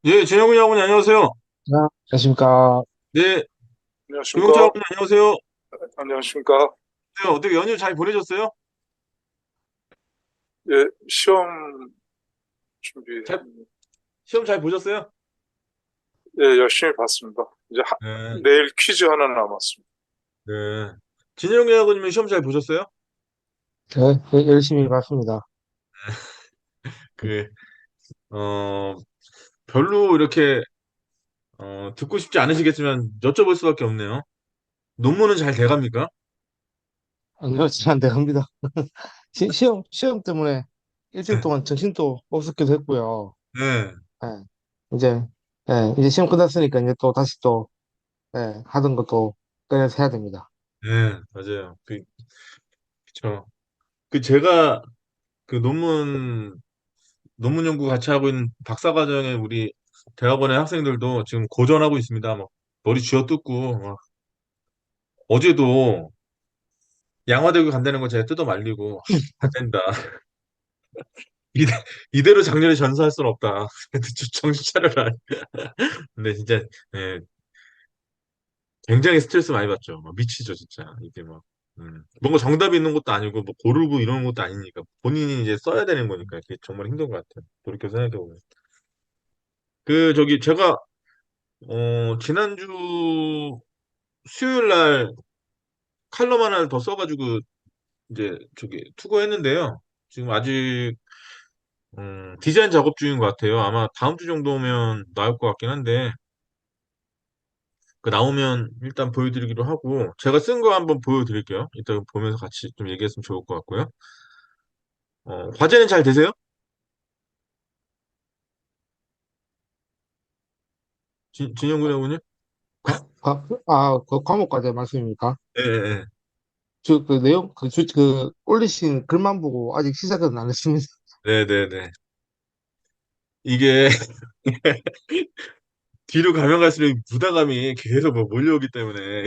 예, 진영훈 장군님 안녕하세요. 안녕하십니까. 네, 김용철 안녕하십니까? 장군님 안녕하세요. 안녕하십니까? 네, 어떻게 연휴 잘 보내셨어요? 예, 시험 준비, 잘, 시험 잘 보셨어요? 예, 열심히 봤습니다. 네, 내일 퀴즈 하나 남았습니다. 네. 진영훈 장군님은 시험 잘 보셨어요? 네, 열심히 봤습니다. 그, 어, 별로 이렇게, 듣고 싶지 않으시겠지만 여쭤볼 수밖에 없네요. 논문은 잘 돼갑니까? 아니요, 잘안 돼갑니다. 시험 때문에 일주일 네, 동안 정신도 없었기도 했고요. 네, 예, 이제, 이제 시험 끝났으니까 이제 또 다시 또, 하던 것도 꺼내서 해야 됩니다. 네, 맞아요. 그쵸. 제가 그 논문 연구 같이 하고 있는 박사과정에 우리 대학원의 학생들도 지금 고전하고 있습니다. 막 머리 쥐어뜯고 막 어제도 양화대교 간다는 거 제가 뜯어 말리고 안 된다. 이대, 이대로 작년에 전사할 수는 없다. 정신 차려라. 근데 진짜 예, 굉장히 스트레스 많이 받죠. 막 미치죠 진짜 이게 막 뭔가 정답이 있는 것도 아니고 뭐 고르고 이러는 것도 아니니까 본인이 이제 써야 되는 거니까 그게 정말 힘든 것 같아요. 돌이켜 생각해보면. 저기 제가 지난주 수요일 날 칼럼 하나를 더 써가지고 이제 저기 투고했는데요. 지금 아직 디자인 작업 중인 것 같아요. 아마 다음 주 정도면 나올 것 같긴 한데 그 나오면 일단 보여드리기로 하고 제가 쓴 거 한번 보여드릴게요. 이따 보면서 같이 좀 얘기했으면 좋을 것 같고요. 과제는 잘 되세요? 진영군 회원님? 그 과목까지 말씀입니까? 예, 예, 예. 그 내용, 올리신 글만 보고 아직 시작은 안 했습니다. 네, 네, 네. 이게 뒤로 가면 갈수록 부담감이 계속 뭐 몰려오기 때문에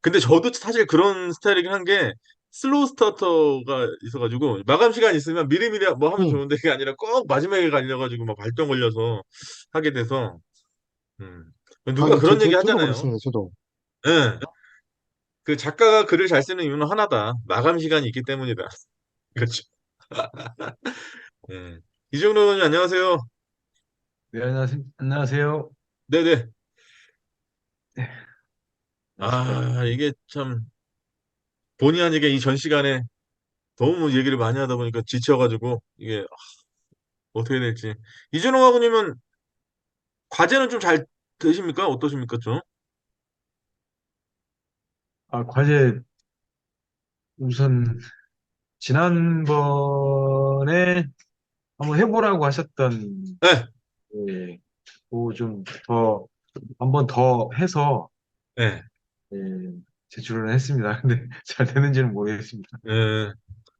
근데 저도 사실 그런 스타일이긴 한 게 슬로우 스타터가 있어가지고 마감 시간 있으면 미리미리 뭐 하면 음, 좋은데 그게 아니라 꼭 마지막에 갈려가지고 막 발동 걸려서 하게 돼서 음. 누가 그런 얘기 저도 하잖아요. 그렇습니다. 저도. 예. 그 작가가 글을 잘 쓰는 이유는 하나다. 마감 시간이 있기 때문이다. 그렇죠. 예. 이정도 의원님 안녕하세요. 네, 안녕하세요. 네네. 네, 안녕하십니까. 아 이게 참 본의 아니게 이 전 시간에 너무 얘기를 많이 하다 보니까 지쳐가지고 이게 어떻게 해야 될지. 이준호 하고님은 과제는 좀 잘 되십니까? 어떠십니까, 좀? 과제 우선 지난번에 한번 해보라고 하셨던 네, 예, 좀더 한번 더 해서 네, 예, 제출을 했습니다. 근데 잘 되는지는 모르겠습니다. 네.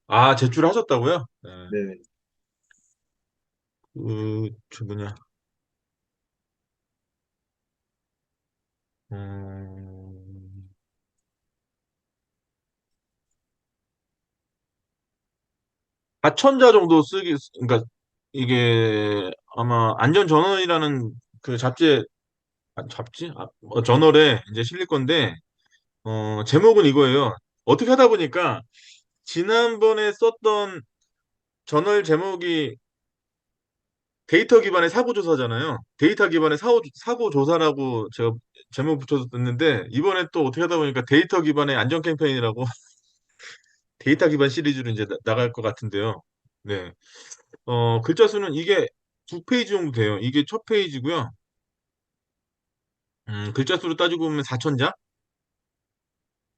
아, 제출하셨다고요? 네. 네. 저 뭐냐. 음, 가천자 정도 그러니까 이게 아마 안전전원이라는 그 저널에 이제 실릴 건데, 제목은 이거예요. 어떻게 하다 보니까 지난번에 썼던 저널 제목이 데이터 기반의 사고조사잖아요. 데이터 기반의 사고조사라고 제가 제목 붙여서 썼는데, 이번에 또 어떻게 하다 보니까 데이터 기반의 안전 캠페인이라고 데이터 기반 시리즈로 이제 나갈 것 같은데요. 네. 글자 수는 이게 두 페이지 정도 돼요. 이게 첫 페이지고요. 글자 수로 따지고 보면 4,000자?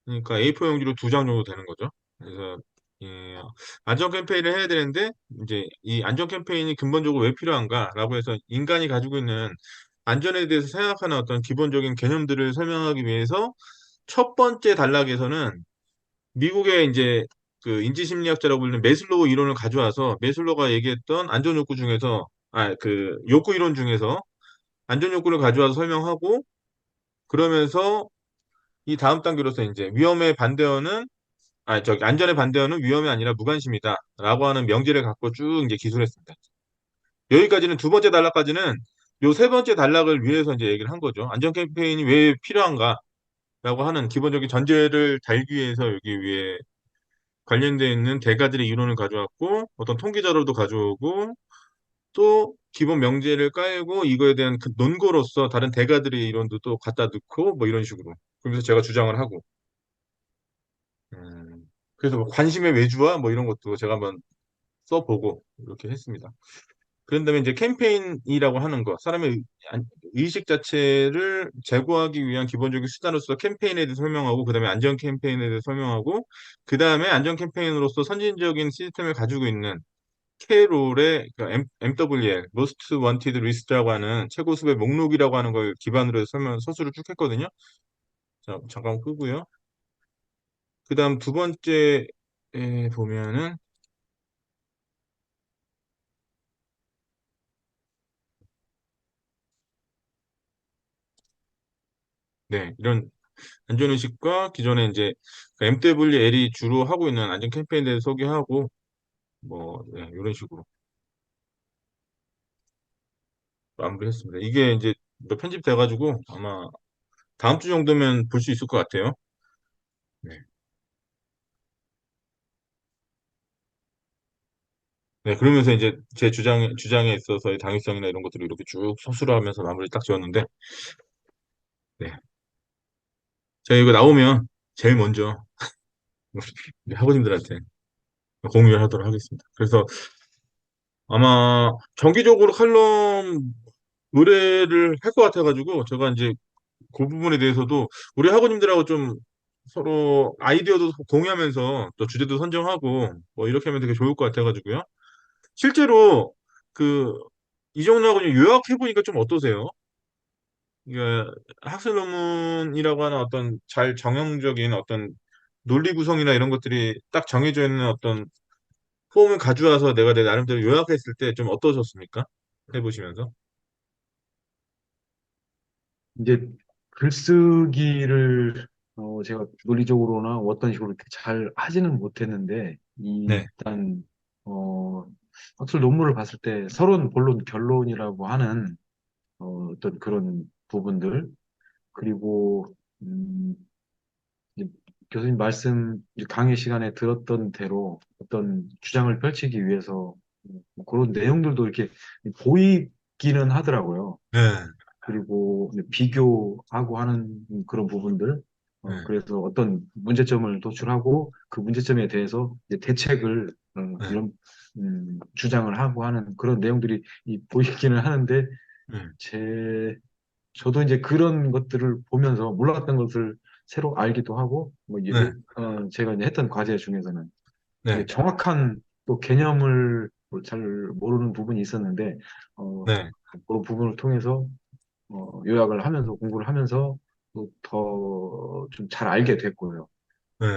그러니까 A4 용지로 두 장 정도 되는 거죠. 그래서 예, 안전 캠페인을 해야 되는데 이제 이 안전 캠페인이 근본적으로 왜 필요한가라고 해서 인간이 가지고 있는 안전에 대해서 생각하는 어떤 기본적인 개념들을 설명하기 위해서 첫 번째 단락에서는 미국의 이제 그 인지심리학자라고 불리는 메슬로우 이론을 가져와서 메슬로우가 얘기했던 안전 욕구 중에서 그 욕구 이론 중에서 안전 욕구를 가져와서 설명하고 그러면서 이 다음 단계로서 이제 위험에 반대어는 저기 안전에 반대하는 위험이 아니라 무관심이다라고 하는 명제를 갖고 쭉 이제 기술했습니다. 여기까지는 두 번째 단락까지는 요 세 번째 단락을 위해서 이제 얘기를 한 거죠. 안전 캠페인이 왜 필요한가라고 하는 기본적인 전제를 달기 위해서 여기 위에 관련되어 있는 대가들의 이론을 가져왔고 어떤 통계 자료도 가져오고 또 기본 명제를 깔고 이거에 대한 그 논거로서 다른 대가들의 이론도 또 갖다 넣고 뭐 이런 식으로 그러면서 제가 주장을 하고 그래서 뭐 관심의 외주화 뭐 이런 것도 제가 한번 써보고 이렇게 했습니다. 그런 다음에 이제 캠페인이라고 하는 거, 사람의 의식 자체를 제고하기 위한 기본적인 수단으로서 캠페인에 대해서 설명하고, 그 다음에 안전 캠페인에 대해서 설명하고, 그 다음에 안전 캠페인으로서 선진적인 시스템을 가지고 있는 K롤의 그 MWL, Most Wanted List라고 하는 최고 수배 목록이라고 하는 걸 기반으로 해서 서술을 쭉 했거든요. 자, 잠깐 끄고요. 그 다음 두 번째에 보면은, 네, 이런 안전의식과 기존에 이제 MWL이 주로 하고 있는 안전 캠페인에 대해서 소개하고 뭐 네, 이런 식으로 마무리했습니다. 이게 이제 뭐 편집돼가지고 아마 다음 주 정도면 볼 수 있을 것 같아요. 네. 네, 그러면서 이제 제 주장에 있어서의 당위성이나 이런 것들을 이렇게 쭉 서술을 하면서 마무리 딱 지었는데, 네. 제가 이거 나오면 제일 먼저 우리 학우님들한테 공유를 하도록 하겠습니다. 그래서 아마 정기적으로 칼럼 의뢰를 할 것 같아가지고 제가 이제 그 부분에 대해서도 우리 학우님들하고 좀 서로 아이디어도 공유하면서 또 주제도 선정하고 뭐 이렇게 하면 되게 좋을 것 같아가지고요. 실제로 그 이정료 학우님 요약해보니까 좀 어떠세요? 이게 학술 논문이라고 하는 어떤 잘 정형적인 어떤 논리 구성이나 이런 것들이 딱 정해져 있는 어떤 폼을 가져와서 내가 내 나름대로 요약했을 때 좀 어떠셨습니까? 해보시면서. 이제 글쓰기를 제가 논리적으로나 어떤 식으로 이렇게 잘 하지는 못했는데 네, 일단 어, 학술 논문을 봤을 때 서론, 본론, 결론이라고 하는 어떤 그런 부분들 그리고 이제 교수님 말씀 이제 강의 시간에 들었던 대로 어떤 주장을 펼치기 위해서 뭐 그런 내용들도 이렇게 보이기는 하더라고요. 네, 그리고 이제 비교하고 하는 그런 부분들. 네, 그래서 어떤 문제점을 도출하고 그 문제점에 대해서 이제 대책을 네, 이런 주장을 하고 하는 그런 내용들이 보이기는 하는데 네, 제 저도 이제 그런 것들을 보면서 몰랐던 것을 새로 알기도 하고 뭐 네, 제가 이제 했던 과제 중에서는 이게 네, 정확한 또 개념을 잘 모르는 부분이 있었는데 네, 그런 부분을 통해서 요약을 하면서 공부를 하면서 또 더 좀 잘 알게 됐고요. 네,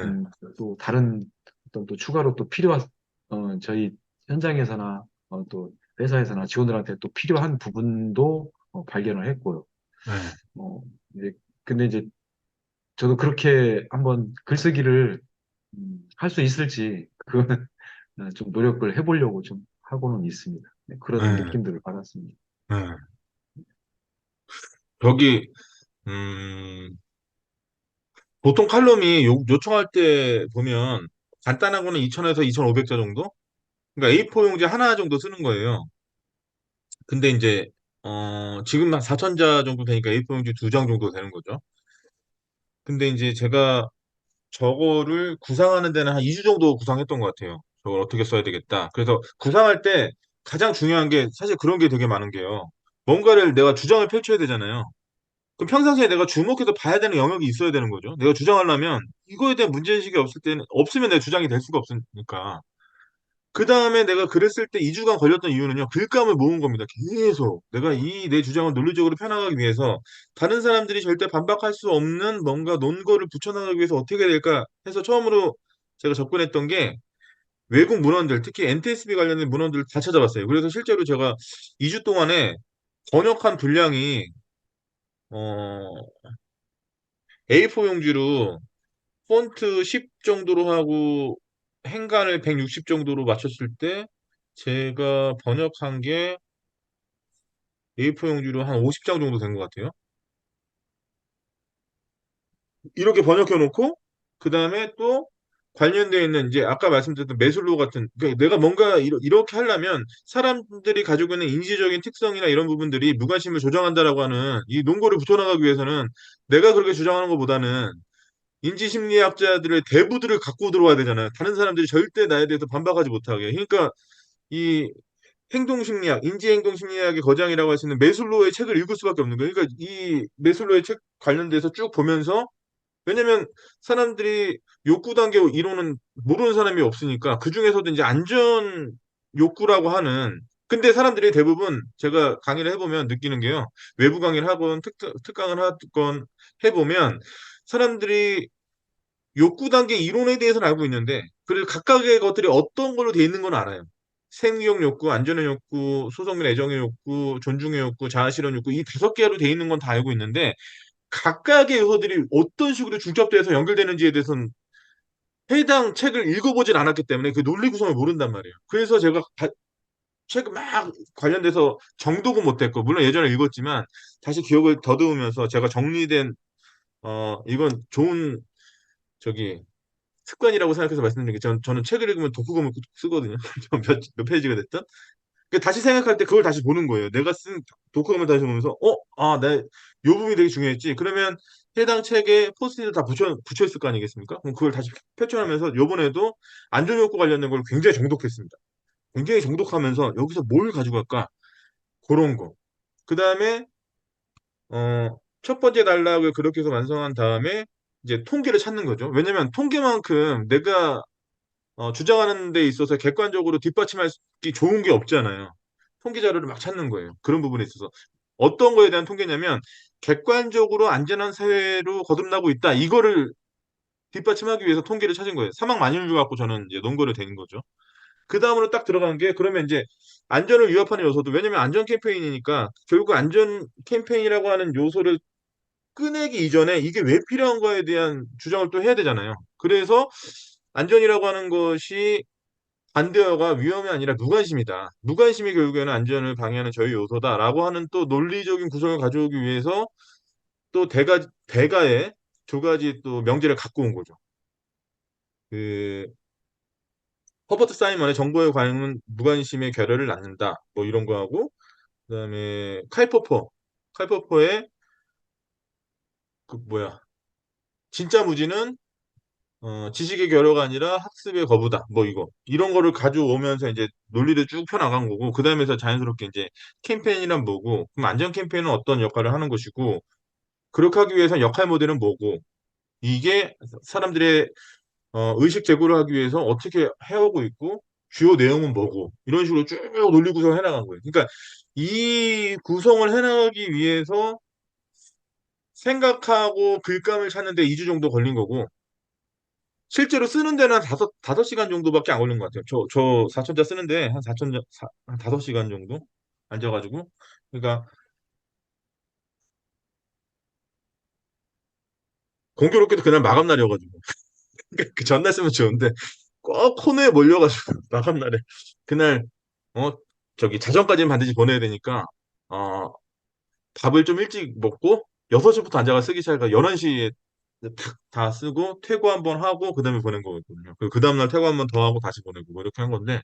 또 다른 어떤 또 추가로 또 필요한 저희 현장에서나 또 회사에서나 직원들한테 또 필요한 부분도 발견을 했고요. 네, 어, 이제 근데 이제 저도 그렇게 한번 글쓰기를 할 수 있을지 그거는 좀 노력을 해보려고 좀 하고는 있습니다. 네, 그런 네, 느낌들을 받았습니다. 네. 저기 음, 보통 칼럼이 요청할 때 보면 간단하고는 2000에서 2500자 정도? 그러니까 A4 용지 하나 정도 쓰는 거예요. 근데 이제 지금 한 4000자 정도 되니까 A4 용지 두 장 정도 되는 거죠. 근데 이제 제가 저거를 구상하는 데는 한 2주 정도 구상했던 것 같아요. 저걸 어떻게 써야 되겠다. 그래서 구상할 때 가장 중요한 게 사실 그런 게 되게 많은 게요. 뭔가를 내가 주장을 펼쳐야 되잖아요. 그럼 평상시에 내가 주목해서 봐야 되는 영역이 있어야 되는 거죠. 내가 주장하려면 이거에 대한 문제의식이 없을 때는 없으면 내 주장이 될 수가 없으니까. 그 다음에 내가 글을 쓸 때 2주간 걸렸던 이유는요. 글감을 모은 겁니다. 계속 내가 이 내 주장을 논리적으로 펴나가기 위해서 다른 사람들이 절대 반박할 수 없는 뭔가 논거를 붙여나가기 위해서 어떻게 해야 될까 해서 처음으로 제가 접근했던 게 외국 문헌들, 특히 NTSB 관련된 문헌들을 다 찾아봤어요. 그래서 실제로 제가 2주 동안에 번역한 분량이 어, A4 용지로 폰트 10 정도로 하고 행간을 160 정도로 맞췄을 때 제가 번역한 게 A4 용지로 한 50장 정도 된 것 같아요. 이렇게 번역해 놓고 그다음에 또 관련되어 있는 이제 아까 말씀드렸던 매슬로우 같은 그러니까 내가 뭔가 이렇게 하려면 사람들이 가지고 있는 인지적인 특성이나 이런 부분들이 무관심을 조장한다라고 하는 이 논거를 붙여나가기 위해서는 내가 그렇게 주장하는 것보다는 인지심리학자들의 대부들을 갖고 들어와야 되잖아요. 다른 사람들이 절대 나에 대해서 반박하지 못하게. 그러니까 이 행동심리학, 인지행동심리학의 거장이라고 할 수 있는 매슬로우의 책을 읽을 수밖에 없는 거예요. 그러니까 이 매슬로우의 책 관련돼서 쭉 보면서 왜냐면 사람들이 욕구 단계 이론은 모르는 사람이 없으니까 그 중에서도 이제 안전 욕구라고 하는 근데 사람들이 대부분 제가 강의를 해보면 느끼는 게요. 외부 강의를 하건 특강을 하건 해보면 사람들이 욕구 단계 이론에 대해서는 알고 있는데 그리고 각각의 것들이 어떤 걸로 되어 있는 건 알아요. 생리적 욕구, 안전의 욕구, 소속의 애정의 욕구, 존중의 욕구, 자아실현 욕구 이 5개로 되어 있는 건 다 알고 있는데 각각의 요소들이 어떤 식으로 중첩돼서 연결되는지에 대해서는 해당 책을 읽어보진 않았기 때문에 그 논리 구성을 모른단 말이에요. 그래서 제가 책 막 관련돼서 정독은 못했고 물론 예전에 읽었지만 다시 기억을 더듬으면서 제가 정리된 이건 좋은 저기 습관이라고 생각해서 말씀드린 게 저는 책을 읽으면 독후감을 쓰거든요. 몇 페이지가 됐든. 다시 생각할 때 그걸 다시 보는 거예요. 내가 쓴 독후감을 다시 보면서 내 요 부분이 되게 중요했지. 그러면 해당 책에 포스트잇을 다 붙여 있을 거 아니겠습니까? 그럼 그걸 다시 펼쳐하면서 요번에도 안전요구 관련된 걸 굉장히 정독했습니다. 굉장히 정독하면서 여기서 뭘 가져갈까? 그런 거. 그 다음에 첫 번째 단락을 그렇게 해서 완성한 다음에 이제 통계를 찾는 거죠. 왜냐면 통계만큼 내가 주장하는 데 있어서 객관적으로 뒷받침하기 좋은 게 없잖아요. 통계 자료를 막 찾는 거예요. 그런 부분에 있어서. 어떤 거에 대한 통계냐면 객관적으로 안전한 사회로 거듭나고 있다. 이거를 뒷받침하기 위해서 통계를 찾은 거예요. 사망 만인율 갖고 저는 이제 논거를 되는 거죠. 그 다음으로 딱 들어간 게 그러면 이제 안전을 위협하는 요소도 왜냐면 안전 캠페인이니까 결국 안전 캠페인이라고 하는 요소를 꺼내기 이전에 이게 왜 필요한 거에 대한 주장을 또 해야 되잖아요. 그래서 안전이라고 하는 것이 반대어가 위험이 아니라 무관심이다. 무관심이 결국에는 안전을 방해하는 저희 요소다라고 하는 또 논리적인 구성을 가져오기 위해서 또 대가의 2가지 또 명제를 갖고 온 거죠. 그 허버트 사이먼의 정보의 관용은 무관심의 결여를 낳는다. 뭐 이런 거 하고 그다음에 칼포퍼의 그 뭐야 진짜 무지는 지식의 결여가 아니라 학습의 거부다. 뭐 이런 거를 가져오면서 이제 논리를 쭉 펴나간 거고 그 다음에서 자연스럽게 이제 캠페인이란 뭐고 그럼 안전 캠페인은 어떤 역할을 하는 것이고 그렇게 하기 위해서 역할 모델은 뭐고 이게 사람들의 의식 제고를 하기 위해서 어떻게 해오고 있고 주요 내용은 뭐고 이런 식으로 쭉 논리 구성을 해나간 거예요. 그러니까 이 구성을 해나가기 위해서 생각하고 글감을 찾는데 2주 정도 걸린 거고 실제로 쓰는 데는 한 다섯 시간 정도밖에 안 걸린 것 같아요. 저 사천자 쓰는데 한 5시간 정도 앉아가지고. 그러니까 공교롭게도 그날 마감 날이어가지고. 그 전날 쓰면 좋은데 꼭 코너에 몰려가지고 마감 날에 그날 어 저기 자정까지는 반드시 보내야 되니까 어 밥을 좀 일찍 먹고 6시부터 앉아가 쓰기 시작해서 11시에 다 쓰고 퇴고 한번 하고 그다음에 보낸 거거든요. 그 다음날 퇴고 한번 더 하고 다시 보내고 뭐 이렇게 한 건데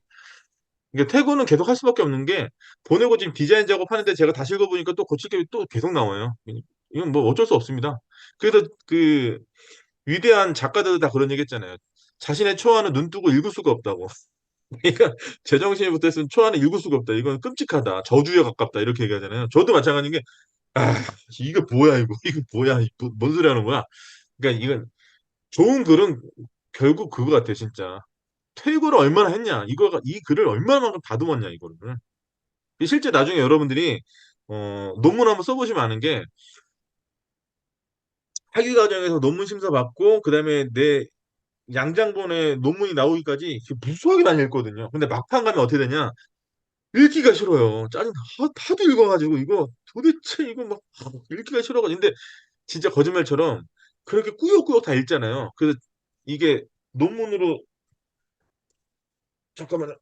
이게 퇴근은 계속 할 수밖에 없는 게 보내고 지금 디자인 작업하는데 제가 다시 읽어보니까 또 고칠 게 또 계속 나와요. 이건 뭐 어쩔 수 없습니다. 그래서 그 위대한 작가들도 다 그런 얘기 했잖아요. 자신의 초안은 눈 뜨고 읽을 수가 없다고. 그러니까 제정신이 붙어있으면 초안을 읽을 수가 없다. 이건 끔찍하다. 저주에 가깝다. 이렇게 얘기하잖아요. 저도 마찬가지인 게, 아, 이거 뭐야, 이거. 이거 뭐야. 뭔 소리 하는 거야. 그러니까 이건 좋은 글은 결국 그거 같아요, 진짜. 퇴고를 얼마나 했냐. 이 글을 얼마만큼 다듬었냐, 이거를. 실제 나중에 여러분들이 논문 한번 써보시면 아는 게 학위 과정에서 논문 심사 받고 그다음에 내 양장본에 논문이 나오기까지 무수하게 많이 읽거든요. 근데 막판 가면 어떻게 되냐? 읽기가 싫어요. 짜증 하도 읽어가지고 이거 도대체 이거 막 읽기가 싫어가지고 근데 진짜 거짓말처럼 그렇게 꾸역꾸역 다 읽잖아요. 그래서 이게 논문으로 잠깐만요.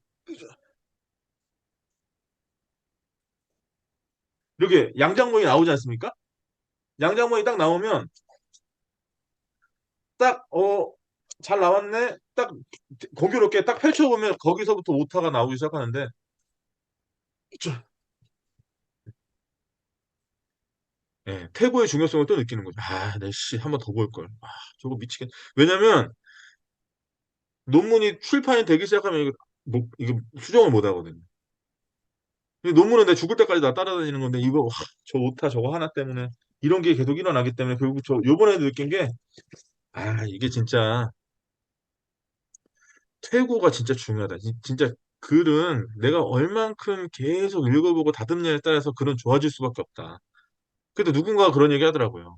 그게 양장본이 나오지 않습니까? 양장본이 딱 나오면 딱, 잘 나왔네? 딱 공교롭게 딱 펼쳐보면 거기서부터 오타가 나오기 시작하는데, 저- 예, 태고의 중요성을 또 느끼는 거죠. 아, 내 씨, 한 번 더 볼 걸. 아, 저거 미치겠. 왜냐면 논문이 출판이 되기 시작하면 이거 수정을 못 하거든요. 이 논문은 내 죽을 때까지 나 따라다니는 건데 이거 와, 저 오타 저거 하나 때문에 이런 게 계속 일어나기 때문에 결국 저 요번에도 느낀 게 이게 진짜 퇴고가 진짜 중요하다. 진짜 글은 내가 얼만큼 계속 읽어보고 다듬냐에 따라서 글은 좋아질 수밖에 없다. 근데 누군가가 그런 얘기 하더라고요.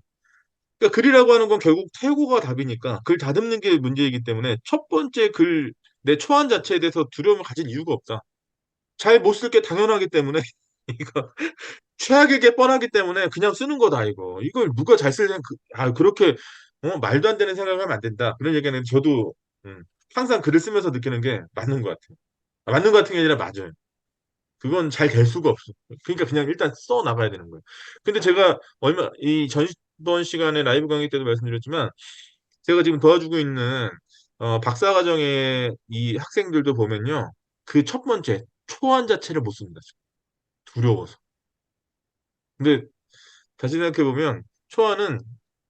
그러니까 글이라고 하는 건 결국 태고가 답이니까 글 다듬는 게 문제이기 때문에 첫 번째 글, 내 초안 자체에 대해서 두려움을 가질 이유가 없다. 잘 못 쓸 게 당연하기 때문에 이거 최악의 게 뻔하기 때문에 그냥 쓰는 거다 이거. 이걸 누가 잘 쓰려면 그렇게 말도 안 되는 생각을 하면 안 된다. 그런 얘기는 저도 항상 글을 쓰면서 느끼는 게 맞는 것 같아요. 맞는 것 같은 게 아니라 맞아요. 그건 잘 될 수가 없어. 그러니까 그냥 일단 써 나가야 되는 거예요. 근데 제가 이 전번 시간에 라이브 강의 때도 말씀드렸지만 제가 지금 도와주고 있는 박사과정의 이 학생들도 보면요. 그 첫 번째 초안 자체를 못 씁니다. 두려워서. 근데 다시 생각해보면 초안은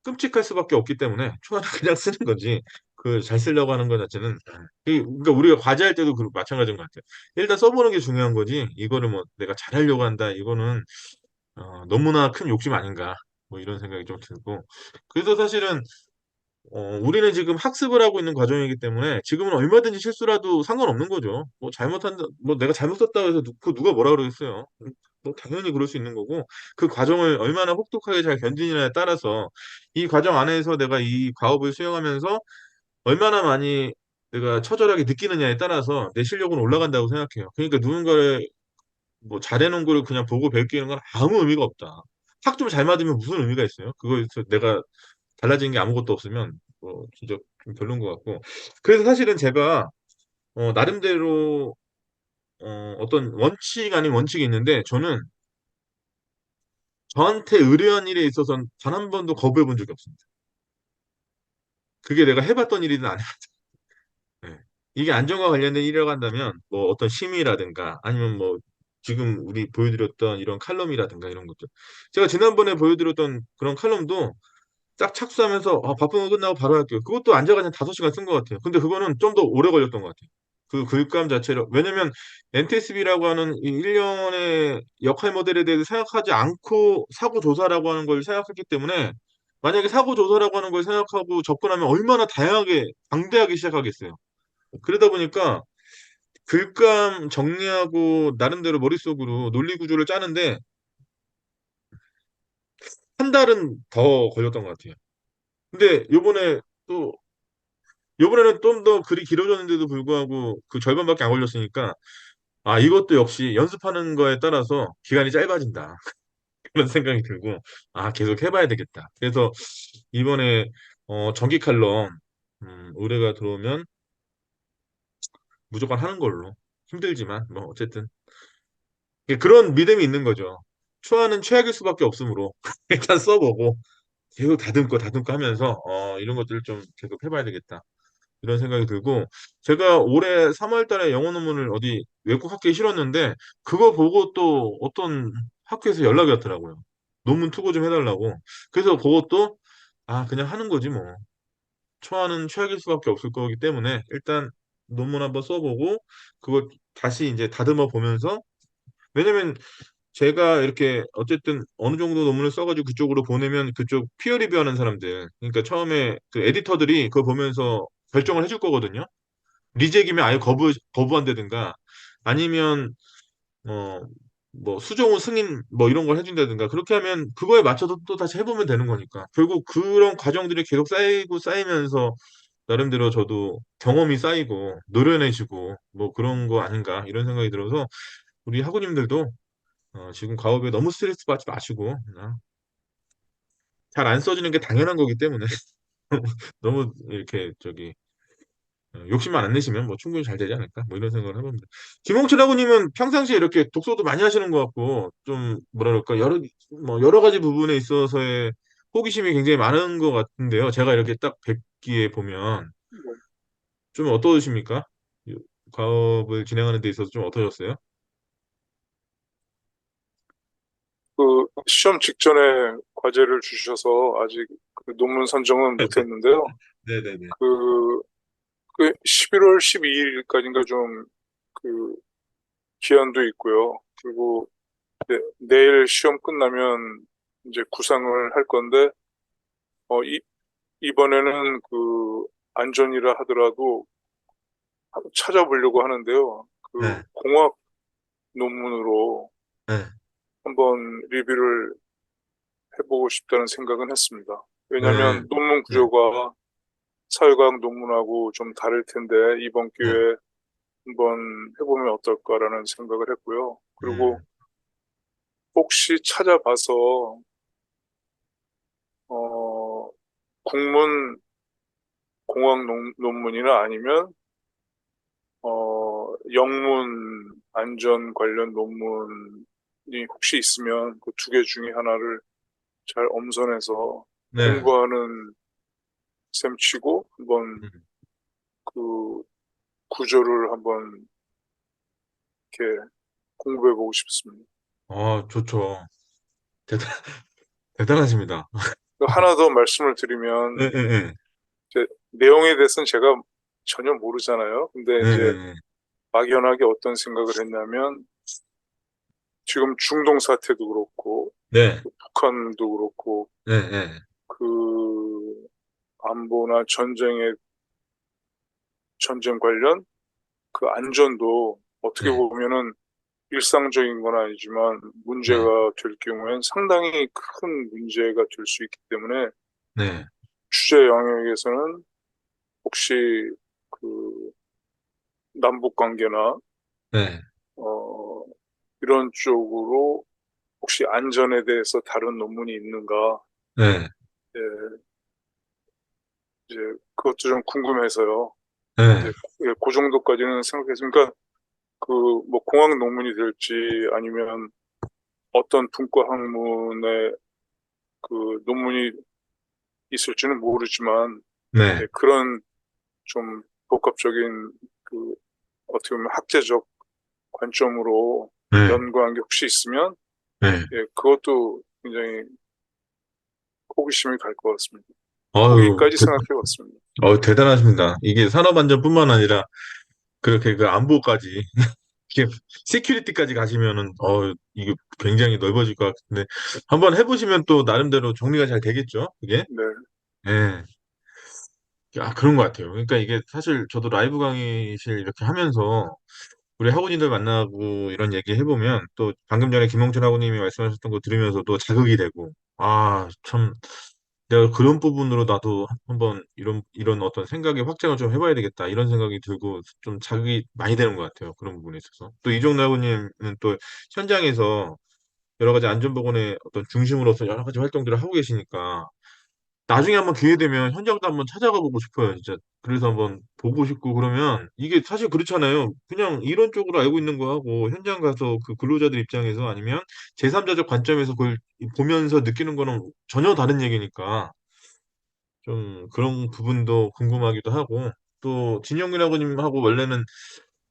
끔찍할 수밖에 없기 때문에 초안은 그냥 쓰는 거지. 그 잘 쓰려고 하는 것 자체는 그러니까 우리가 과제할 때도 마찬가지인 것 같아요. 일단 써보는 게 중요한 거지. 이거를 뭐 내가 잘하려고 한다. 이거는 너무나 큰 욕심 아닌가. 뭐 이런 생각이 좀 들고. 그래서 사실은 우리는 지금 학습을 하고 있는 과정이기 때문에 지금은 얼마든지 실수라도 상관없는 거죠. 뭐 잘못한다, 뭐 내가 잘못 썼다고 해서 누가 뭐라 그러겠어요. 뭐 당연히 그럴 수 있는 거고 그 과정을 얼마나 혹독하게 잘 견디느냐에 따라서 이 과정 안에서 내가 이 과업을 수행하면서 얼마나 많이 내가 처절하게 느끼느냐에 따라서 내 실력은 올라간다고 생각해요. 그러니까 누군가를 뭐 잘해놓은 거를 그냥 보고 베끼는 건 아무 의미가 없다. 학점 잘 맞으면 무슨 의미가 있어요? 그거에서 내가 달라지는 게 아무것도 없으면 진짜 좀 별론 것 같고 그래서 사실은 제가 나름대로 어떤 원칙 아닌 원칙이 있는데 저는 저한테 의뢰한 일에 있어서는 단 한 번도 거부해 본 적이 없습니다. 그게 내가 해봤던 일이든 안 해봤던 네. 이게 안전과 관련된 일이라고 한다면 뭐 어떤 심의라든가 아니면 뭐 지금 우리 보여드렸던 이런 칼럼이라든가 이런 것들 제가 지난번에 보여드렸던 그런 칼럼도 딱 착수하면서 바쁜 거 끝나고 바로 할게요. 그것도 앉아가 한 5시간 쓴 것 같아요. 근데 그거는 좀 더 오래 걸렸던 것 같아요. 그 글감 자체를 왜냐면 NTSB라고 하는 이 1년의 역할 모델에 대해서 생각하지 않고 사고 조사라고 하는 걸 생각했기 때문에 만약에 사고 조사라고 하는 걸 생각하고 접근하면 얼마나 다양하게 방대하게 시작하겠어요. 그러다 보니까 글감 정리하고 나름대로 머릿속으로 논리 구조를 짜는데 한 달은 더 걸렸던 것 같아요. 근데 요번에는 좀 더 글이 길어졌는데도 불구하고 그 절반밖에 안 걸렸으니까 이것도 역시 연습하는 거에 따라서 기간이 짧아진다. 그런 생각이 들고 계속 해봐야 되겠다. 그래서 이번에 정기 칼럼 의뢰가 들어오면 무조건 하는 걸로 힘들지만 뭐 어쨌든 그런 믿음이 있는 거죠. 초안은 최악일 수밖에 없으므로 일단 써보고 계속 다듬고 하면서 이런 것들을 좀 계속 해봐야 되겠다. 이런 생각이 들고 제가 올해 3월 달에 영어 논문을 어디 외국 학교에 실었는데 그거 보고 또 어떤 학교에서 연락이 왔더라고요. 논문 투고 좀 해달라고. 그래서 그것도 그냥 하는 거지 뭐. 초안은 최악일 수밖에 없을 거기 때문에 일단 논문 한번 써보고 그걸 다시 이제 다듬어 보면서 왜냐면 제가 이렇게 어쨌든 어느 정도 논문을 써가지고 그쪽으로 보내면 그쪽 피어 리뷰하는 사람들 그러니까 처음에 그 에디터들이 그거 보면서 결정을 해줄 거거든요. 리젝이면 아예 거부한다든가 아니면 어 뭐 수정호 승인 뭐 이런 걸 해준다든가 그렇게 하면 그거에 맞춰서 또 다시 해보면 되는 거니까 결국 그런 과정들이 계속 쌓이고 쌓이면서 나름대로 저도 경험이 쌓이고 노련해지고 뭐 그런 거 아닌가 이런 생각이 들어서 우리 학우님들도 지금 과업에 너무 스트레스 받지 마시고 잘 안 써지는 게 당연한 거기 때문에 너무 이렇게 저기 욕심만 안 내시면 뭐 충분히 잘 되지 않을까? 뭐 이런 생각을 해봅니다. 김홍철 하고님은 평상시에 이렇게 독서도 많이 하시는 것 같고, 좀 뭐라 그럴까, 여러 가지 부분에 있어서의 호기심이 굉장히 많은 것 같은데요. 제가 이렇게 딱 뵙기에 보면 뭐, 좀 어떠십니까? 이 과업을 진행하는 데 있어서 좀 어떠셨어요? 그 시험 직전에 과제를 주셔서 아직 그 논문 선정은 못했는데요. 네네네. 그, 그 11월 12일까지인가 좀 그 기한도 있고요. 그리고 내일 시험 끝나면 이제 구상을 할 건데, 이번에는 그 안전이라 하더라도 한번 찾아보려고 하는데요. 그 네, 공학 논문으로 네, 한번 리뷰를 해보고 싶다는 생각은 했습니다. 네, 왜냐하면 논문 네, 구조가 사회과학 논문하고 좀 다를 텐데 이번 네. 기회에 한번 해보면 어떨까라는 생각을 했고요. 그리고 음, 혹시 찾아봐서 어, 국문 공학 논문이나 아니면 영문 안전 관련 논문이 혹시 있으면 그 두 개 중에 하나를 잘 엄선해서 네. 공부하는 셈 치고 한번 음. 그 구조를 한번 이렇게 공부해 보고 싶습니다. 좋죠. 대단, 대단하십니다. 하나 더 말씀을 네, 드리면 네, 네, 이제 내용에 대해서는 제가 전혀 모르잖아요. 근데 네, 이제 네, 막연하게 어떤 생각을 했냐면 지금 중동 사태도 그렇고 네, 또 북한도 그렇고 네, 네, 그 안보나 전쟁 관련 그 안전도 어떻게 네, 보면은 일상적인 건 아니지만 네, 문제가 될 경우엔 상당히 큰 문제가 될 수 있기 때문에 네, 주제 영역에서는 혹시 그 남북 관계나 네, 어, 이런 쪽으로 혹시 안전에 대해서 다른 논문이 있는가? 네, 예, 이제 그것도 좀 궁금해서요. 네, 이제 그 정도까지는 생각했으니까 그 뭐 공학 논문이 될지 아니면 어떤 분과 학문의 그 논문이 있을지는 모르지만 네, 예, 그런 좀 복합적인 그 어떻게 보면 학제적 관점으로 네, 연구한 게 혹시 있으면 네. 예, 그것도 굉장히 호기심이 갈 것 같습니다. 아유, 거기까지 생각해 봤습니다. 대단하십니다. 이게 산업안전뿐만 아니라 그렇게 그 안보까지, 이게 시큐리티까지 가시면은, 이게 굉장히 넓어질 것 같은데, 한번 해보시면 또 나름대로 정리가 잘 되겠죠? 그게? 네, 예. 그런 것 같아요. 그러니까 이게 사실 저도 라이브 강의실 이렇게 하면서 우리 학우님들 만나고 이런 얘기 해보면 또 방금 전에 김홍준 학우님이 말씀하셨던 거 들으면서도 자극이 되고, 참, 내가 그런 부분으로 나도 한번 이런 어떤 생각의 확장을 좀 해봐야 되겠다. 이런 생각이 들고 좀 자극이 많이 되는 것 같아요. 그런 부분에 있어서. 또 이종래 학우님은 또 현장에서 여러 가지 안전보건의 어떤 중심으로서 여러 가지 활동들을 하고 계시니까 나중에 한번 기회 되면 현장도 한번 찾아가 보고 싶어요, 진짜. 그래서 한번 보고 싶고 그러면 이게 사실 그렇잖아요. 그냥 이런 쪽으로 알고 있는 거하고 현장 가서 그 근로자들 입장에서 아니면 제3자적 관점에서 그걸 보면서 느끼는 거는 전혀 다른 얘기니까 좀 그런 부분도 궁금하기도 하고 또 진영균 아버님하고 원래는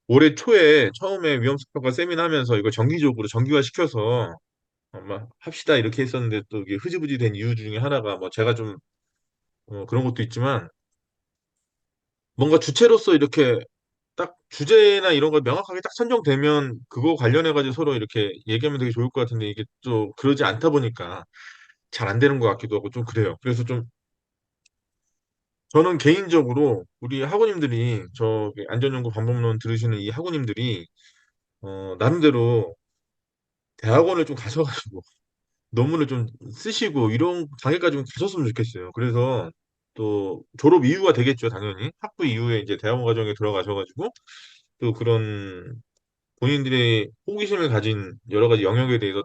올해 초에 처음에 위험수평가 세미나 하면서 이거 정기적으로 정기화 시켜서 아마 합시다 이렇게 했었는데 또 이게 흐지부지 된 이유 중에 하나가 뭐 제가 좀 그런 것도 있지만 뭔가 주체로서 이렇게 딱 주제나 이런 걸 명확하게 딱 선정되면 그거 관련해가지고 서로 이렇게 얘기하면 되게 좋을 것 같은데 이게 또 그러지 않다 보니까 잘 안 되는 것 같기도 하고 좀 그래요. 그래서 좀 저는 개인적으로 우리 학우님들이 저기 안전연구 방법론 들으시는 이 학우님들이 나름대로 대학원을 좀 가셔가지고 논문을 좀 쓰시고 이런 단계까지 좀 가셨으면 좋겠어요. 그래서 또 졸업 이후가 되겠죠, 당연히. 학부 이후에 이제 대학원 과정에 들어가셔가지고 또 그런 본인들의 호기심을 가진 여러 가지 영역에 대해서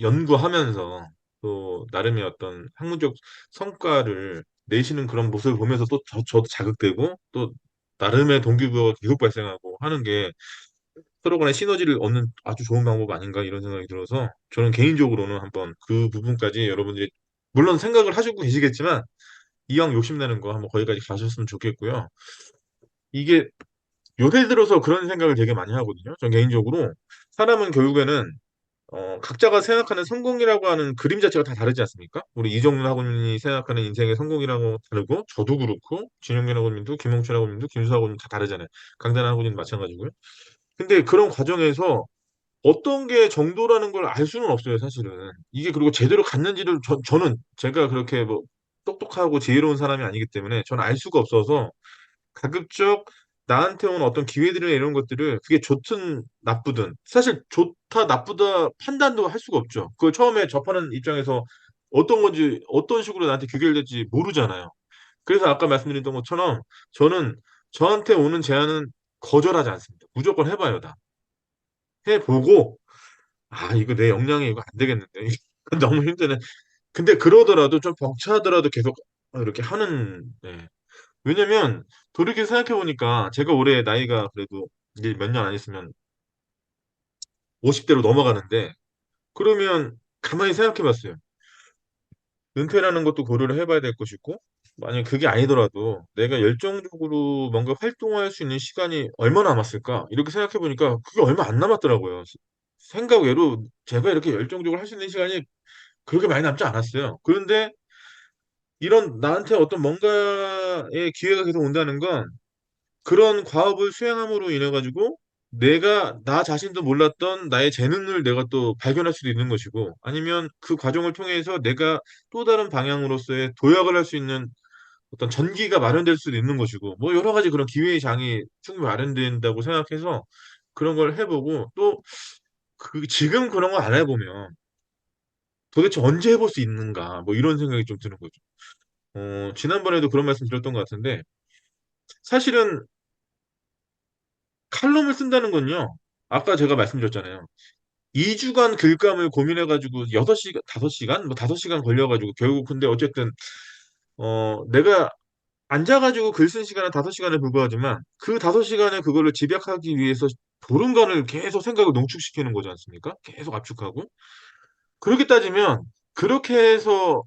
연구하면서 또 나름의 어떤 학문적 성과를 내시는 그런 모습을 보면서 또 저도 자극되고 또 나름의 동기부여가 계속 발생하고 하는 게 서로 간의 시너지를 얻는 아주 좋은 방법 아닌가 이런 생각이 들어서 저는 개인적으로는 한번 그 부분까지 여러분들이 물론 생각을 하시고 계시겠지만 이왕 욕심내는 거 한번 거기까지 가셨으면 좋겠고요. 이게 요새 들어서 그런 생각을 되게 많이 하거든요. 전 개인적으로 사람은 결국에는 각자가 생각하는 성공이라고 하는 그림 자체가 다 다르지 않습니까? 우리 이정문 학원님이 생각하는 인생의 성공이라고 다르고 저도 그렇고 진영균 학원님도 김홍철 학원님도 김수 학원님 다 다르잖아요. 강단 학원님 마찬가지고요. 근데 그런 과정에서 어떤 게 정도라는 걸 알 수는 없어요, 사실은. 이게 그리고 제대로 갔는지를 저는 제가 그렇게 뭐 똑똑하고 지혜로운 사람이 아니기 때문에 저는 알 수가 없어서 가급적 나한테 온 어떤 기회들이나 이런 것들을 그게 좋든 나쁘든 사실 좋다 나쁘다 판단도 할 수가 없죠. 그걸 처음에 접하는 입장에서 어떤 건지 어떤 식으로 나한테 귀결될지 모르잖아요. 그래서 아까 말씀드렸던 것처럼 저는 저한테 오는 제안은 거절하지 않습니다. 무조건 해봐요, 다. 해보고 아 이거 내 역량이 이거 안 되겠는데 이거 너무 힘드네. 근데 그러더라도 좀 벅차더라도 계속 이렇게 하는 네. 왜냐면 돌이켜 생각해 보니까 제가 올해 나이가 그래도 이제 몇 년 안 있으면 50대로 넘어가는데 그러면 가만히 생각해 봤어요. 은퇴라는 것도 고려를 해봐야 될 것이고 만약 그게 아니더라도 내가 열정적으로 뭔가 활동할 수 있는 시간이 얼마나 남았을까? 이렇게 생각해 보니까 그게 얼마 안 남았더라고요. 생각 외로 제가 이렇게 열정적으로 할 수 있는 시간이 그렇게 많이 남지 않았어요. 그런데 이런 나한테 어떤 뭔가의 기회가 계속 온다는 건 그런 과업을 수행함으로 인해 가지고 내가 나 자신도 몰랐던 나의 재능을 내가 또 발견할 수도 있는 것이고 아니면 그 과정을 통해서 내가 또 다른 방향으로서의 도약을 할 수 있는 어떤 전기가 마련될 수도 있는 것이고 뭐 여러 가지 그런 기회의 장이 충분히 마련된다고 생각해서 그런 걸 해보고 또 그 지금 그런 거 안 해보면 도대체 언제 해볼 수 있는가 뭐 이런 생각이 좀 드는 거죠. 지난번에도 그런 말씀 드렸던 것 같은데 사실은 칼럼을 쓴다는 건요. 아까 제가 말씀드렸잖아요. 2주간 글감을 고민해가지고 6시간, 5시간? 뭐 5시간 걸려가지고 결국 근데 어쨌든 내가 앉아가지고 글 쓴 시간은 5시간에 불과하지만 그 5시간에 그거를 집약하기 위해서 보름간을 계속 생각을 농축시키는 거지 않습니까? 계속 압축하고. 그렇게 따지면 그렇게 해서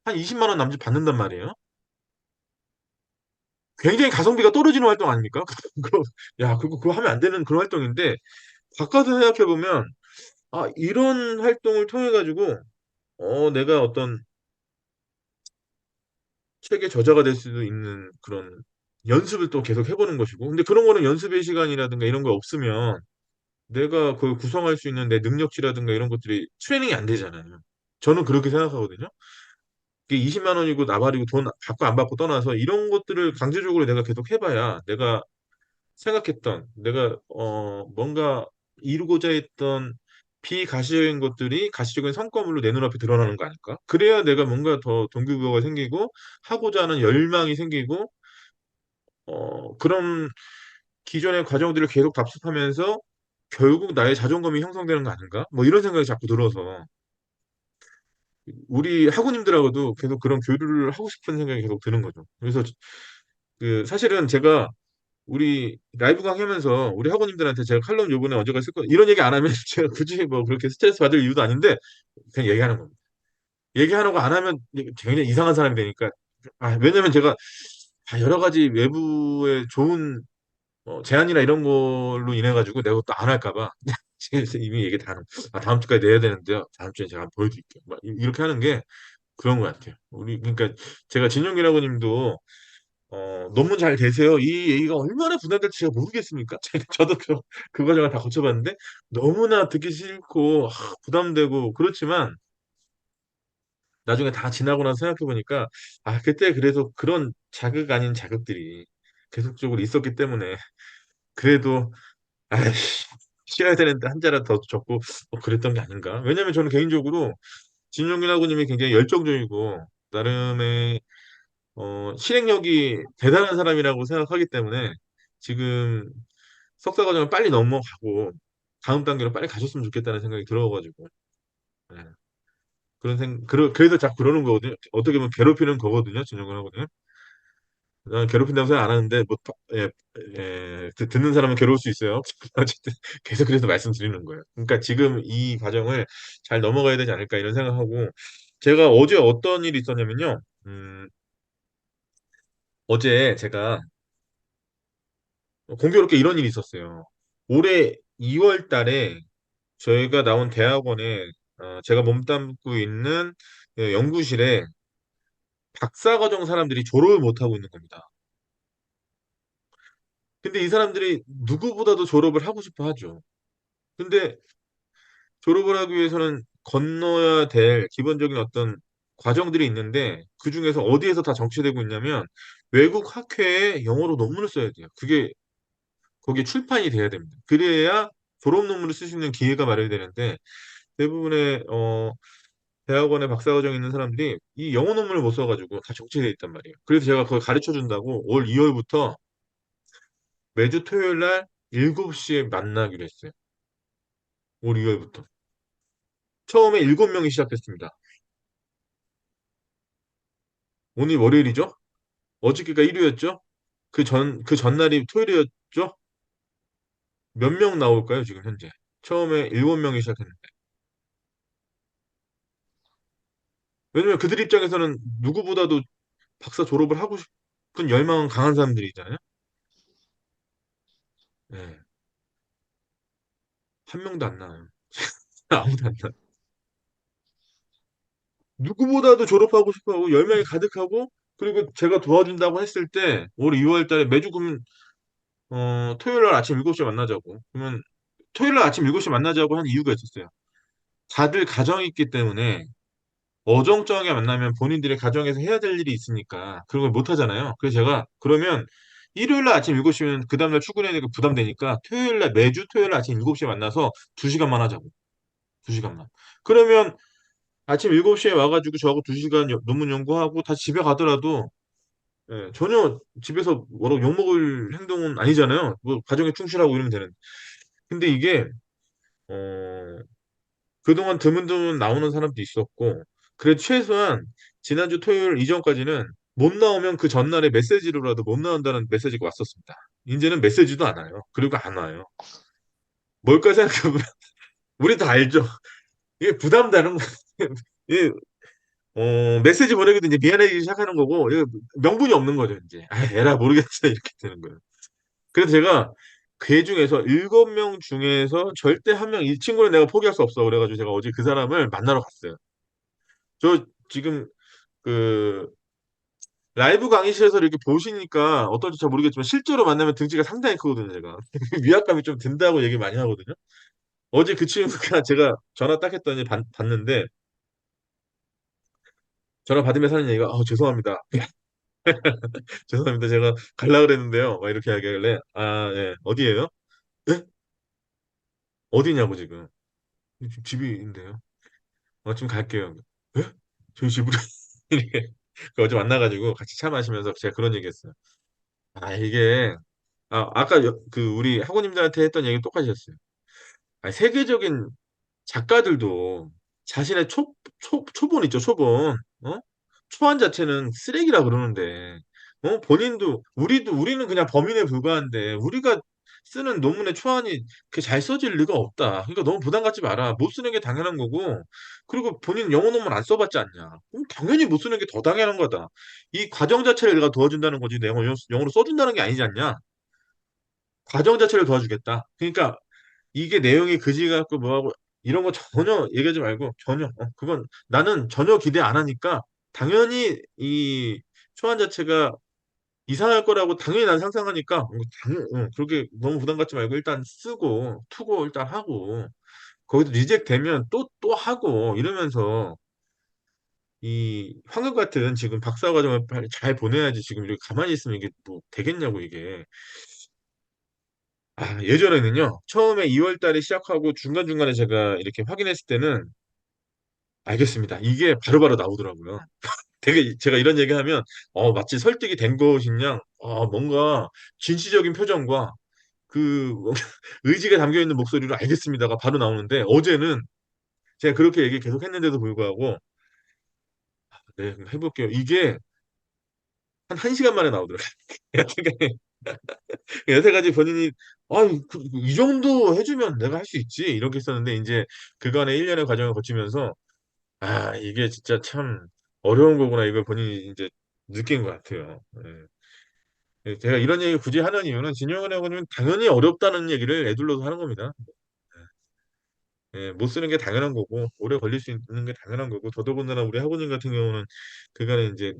한 20만 원 남짓 받는단 말이에요. 굉장히 가성비가 떨어지는 활동 아닙니까? 그거, 야, 그거 하면 안 되는 그런 활동인데 바꿔서 생각해보면 아, 이런 활동을 통해 가지고 내가 어떤 책의 저자가 될 수도 있는 그런 연습을 또 계속 해보는 것이고 근데 그런 거는 연습의 시간이라든가 이런 거 없으면 내가 그걸 구성할 수 있는 내 능력치라든가 이런 것들이 트레이닝이 안 되잖아요. 저는 그렇게 생각하거든요. 이게 20만 원이고 나발이고 돈 받고 안 받고 떠나서 이런 것들을 강제적으로 내가 계속 해봐야 내가 생각했던 내가 뭔가 이루고자 했던 비가시적인 것들이 가시적인 성과물로 내 눈앞에 드러나는 거 아닐까? 그래야 내가 뭔가 더 동기부여가 생기고 하고자 하는 열망이 생기고 그런 기존의 과정들을 계속 답습하면서 결국 나의 자존감이 형성되는 거 아닌가? 뭐 이런 생각이 자꾸 들어서 우리 학우님들하고도 계속 그런 교류를 하고 싶은 생각이 계속 드는 거죠. 그래서 그 사실은 제가 우리 라이브 강의하면서 우리 학원님들한테 제가 칼럼 요번에 언제가 쓸 거 이런 얘기 안 하면 제가 굳이 뭐 그렇게 스트레스 받을 이유도 아닌데 그냥 얘기하는 겁니다. 얘기하는 거 안 하면 굉장히 이상한 사람이 되니까 왜냐면 제가 여러 가지 외부의 좋은 제안이나 이런 걸로 인해 가지고 내가 또 안 할까 봐 이미 얘기 다 하는 다음 주까지 내야 되는데요. 다음 주에 제가 한번 보여드릴게요. 막 이렇게 하는 게 그런 것 같아요. 우리 그러니까 제가 진영길 학원님도 논문 잘 되세요. 이 얘기가 얼마나 부담될지 제가 모르겠습니까? 저도 그 과정을 다 거쳐봤는데 너무나 듣기 싫고 부담되고 그렇지만 나중에 다 지나고 나서 생각해보니까 그때 그래서 그런 자극 아닌 자극들이 계속적으로 있었기 때문에 그래도 아이씨 쉬어야 되는데 한 자라 더 적고 그랬던 게 아닌가. 왜냐면 저는 개인적으로 진용균 학우님이 굉장히 열정적이고 나름의 실행력이 대단한 사람이라고 생각하기 때문에 지금 석사 과정을 빨리 넘어가고 다음 단계로 빨리 가셨으면 좋겠다는 생각이 들어가지고 네. 그래서 자꾸 그러는 거거든요. 어떻게 보면 괴롭히는 거거든요. 진영을 하거든요. 난 괴롭힌다고 생각 안 하는데, 뭐, 듣는 사람은 괴로울 수 있어요. 어쨌든, 계속 그래서 말씀드리는 거예요. 그러니까 지금 이 과정을 잘 넘어가야 되지 않을까 이런 생각하고, 제가 어제 어떤 일이 있었냐면요. 어제 제가 공교롭게 이런 일이 있었어요. 올해 2월 달에 저희가 나온 대학원에, 제가 몸담고 있는 연구실에 박사과정 사람들이 졸업을 못하고 있는 겁니다. 근데 이 사람들이 누구보다도 졸업을 하고 싶어 하죠. 근데 졸업을 하기 위해서는 건너야 될 기본적인 어떤 과정들이 있는데 그중에서 어디에서 다 정체되고 있냐면 외국 학회에 영어로 논문을 써야 돼요. 그게 거기에 출판이 돼야 됩니다. 그래야 졸업 논문을 쓸 수 있는 기회가 마련이 되는데 대부분의 대학원에 박사과정 있는 사람들이 이 영어 논문을 못 써가지고 다 정체돼 있단 말이에요. 그래서 제가 그걸 가르쳐 준다고 올 2월부터 매주 토요일 날 7시에 만나기로 했어요. 올 2월부터. 처음에 7명이 시작했습니다. 오늘 월요일이죠? 어저께가 일요일이었죠? 그 전날이 토요일이었죠? 몇 명 나올까요, 지금 현재? 처음에 7명이 시작했는데. 왜냐면 그들 입장에서는 누구보다도 박사 졸업을 하고 싶은 열망은 강한 사람들이잖아요? 네. 한 명도 안 나와요. 아무도 안 나와요. 누구보다도 졸업하고 싶어하고 열망이 가득하고 그리고 제가 도와준다고 했을 때 올 2월 달에 매주 그러면 토요일 날 아침 7시에 만나자고. 그러면 토요일 날 아침 7시에 만나자고 한 이유가 있었어요. 다들 가정이 있기 때문에 어정쩡하게 만나면 본인들의 가정에서 해야 될 일이 있으니까 그런 걸 못 하잖아요. 그래서 제가 그러면 일요일 날 아침 7시면 그 다음날 출근해야 되니까 부담되니까 토요일 날 매주 토요일 날 아침 7시에 만나서 2시간만 하자고. 2시간만. 그러면 아침 7시에 와가지고 저하고 2시간 논문 연구하고 다시 집에 가더라도 전혀 집에서 뭐라고 욕먹을 행동은 아니잖아요. 뭐 가정에 충실하고 이러면 되는. 근데 이게 어, 그동안 드문드문 나오는 사람도 있었고, 그래도 최소한 지난주 토요일 이전까지는 못 나오면 그 전날에 메시지로라도 못 나온다는 메시지가 왔었습니다. 이제는 메시지도 안 와요. 그리고 안 와요. 뭘까 생각해보면, 우리 다 알죠? 이게 부담되는 거, 이게, 메시지 보내기도 이제 미안해지기 시작하는 거고, 이게 명분이 없는 거죠, 이제. 아, 에라, 모르겠어. 이렇게 되는 거예요. 그래서 제가 그 중에서 7명 중에서 절대 한 명, 이 친구는 내가 포기할 수 없어. 그래가지고 제가 어제 그 사람을 만나러 갔어요. 저 지금 그 라이브 강의실에서 이렇게 보시니까 어떤지 잘 모르겠지만 실제로 만나면 등치가 상당히 크거든요, 제가. 위압감이 좀 든다고 얘기 많이 하거든요. 어제 그 친구가 제가 전화 딱 했더니 받는데 전화 받으면서 하는 얘기가 죄송합니다. 죄송합니다. 제가 갈라 그랬는데요. 막 이렇게 하길래 예. 어디예요? 예? 어디냐고 지금. 지금 집인데요. 지금 갈게요. 예? 저희 집으로 이렇게 어제 만나가지고 같이 차 마시면서 제가 그런 얘기했어요. 이게 아까 그 우리 학우님들한테 했던 얘기 똑같이 했어요. 세계적인 작가들도 자신의 초본 있죠, 초본. 초안 자체는 쓰레기라 그러는데, 본인도, 우리는 그냥 범인에 불과한데, 우리가 쓰는 논문의 초안이 그렇게 잘 써질 리가 없다. 그러니까 너무 부담 갖지 마라. 못 쓰는 게 당연한 거고, 그리고 본인 영어 논문 안 써봤지 않냐. 그럼 당연히 못 쓰는 게 더 당연한 거다. 이 과정 자체를 내가 도와준다는 거지, 내가 영어로 써준다는 게 아니지 않냐. 과정 자체를 도와주겠다. 그러니까 이게 내용이 그지 같고 뭐하고 이런 거 전혀 얘기하지 말고 전혀 그건 나는 전혀 기대 안 하니까 당연히 이 초안 자체가 이상할 거라고 당연히 난 상상하니까 그렇게 너무 부담 갖지 말고 일단 쓰고 투고 일단 하고 거기서 리젝 되면 또 하고 이러면서 이 황금 같은 지금 박사 과정을 빨리 잘 보내야지 지금 이렇게 가만히 있으면 이게 뭐 되겠냐고 이게 예전에는요, 처음에 2월 달에 시작하고 중간중간에 제가 이렇게 확인했을 때는 알겠습니다. 이게 바로바로 나오더라고요. 되게 제가 이런 얘기하면, 마치 설득이 된 것인 양, 뭔가 진취적인 표정과 그 의지가 담겨 있는 목소리로 알겠습니다가 바로 나오는데, 어제는 제가 그렇게 얘기 계속 했는데도 불구하고, 네, 그럼 해볼게요. 이게 한 1시간 만에 나오더라고요. 여태까지, 여태까지 본인이, 아, 이 정도 해주면 내가 할 수 있지. 이렇게 했었는데, 이제 그간의 1년의 과정을 거치면서, 아, 이게 진짜 참 어려운 거구나. 이걸 본인이 이제 느낀 것 같아요. 제가 이런 얘기 굳이 하는 이유는 진영은행은 당연히 어렵다는 얘기를 애둘러서 하는 겁니다. 못 쓰는 게 당연한 거고, 오래 걸릴 수 있는 게 당연한 거고, 더더군다나 우리 학우님 같은 경우는 그간에 이제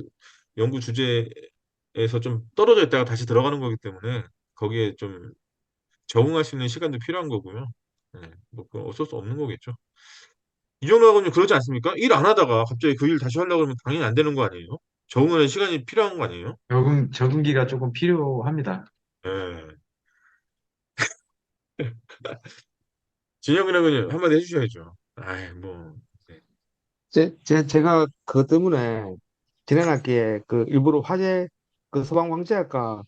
연구 주제에서 좀 떨어져 있다가 다시 들어가는 거기 때문에 거기에 좀 적응할 수 있는 시간도 필요한 거고요. 뭐, 그건 어쩔 수 없는 거겠죠. 이종로 학우님 그러지 않습니까? 일 안 하다가 갑자기 그 일 다시 하려고 그러면 당연히 안 되는 거 아니에요? 적응하는 시간이 필요한 거 아니에요? 적응기가 조금 필요합니다. 예. 진영근 학우님 한마디 해주셔야죠. 아이, 뭐. 네. 제가 그것 때문에 지난 학기에 그 일부러 화재 그 소방방재학과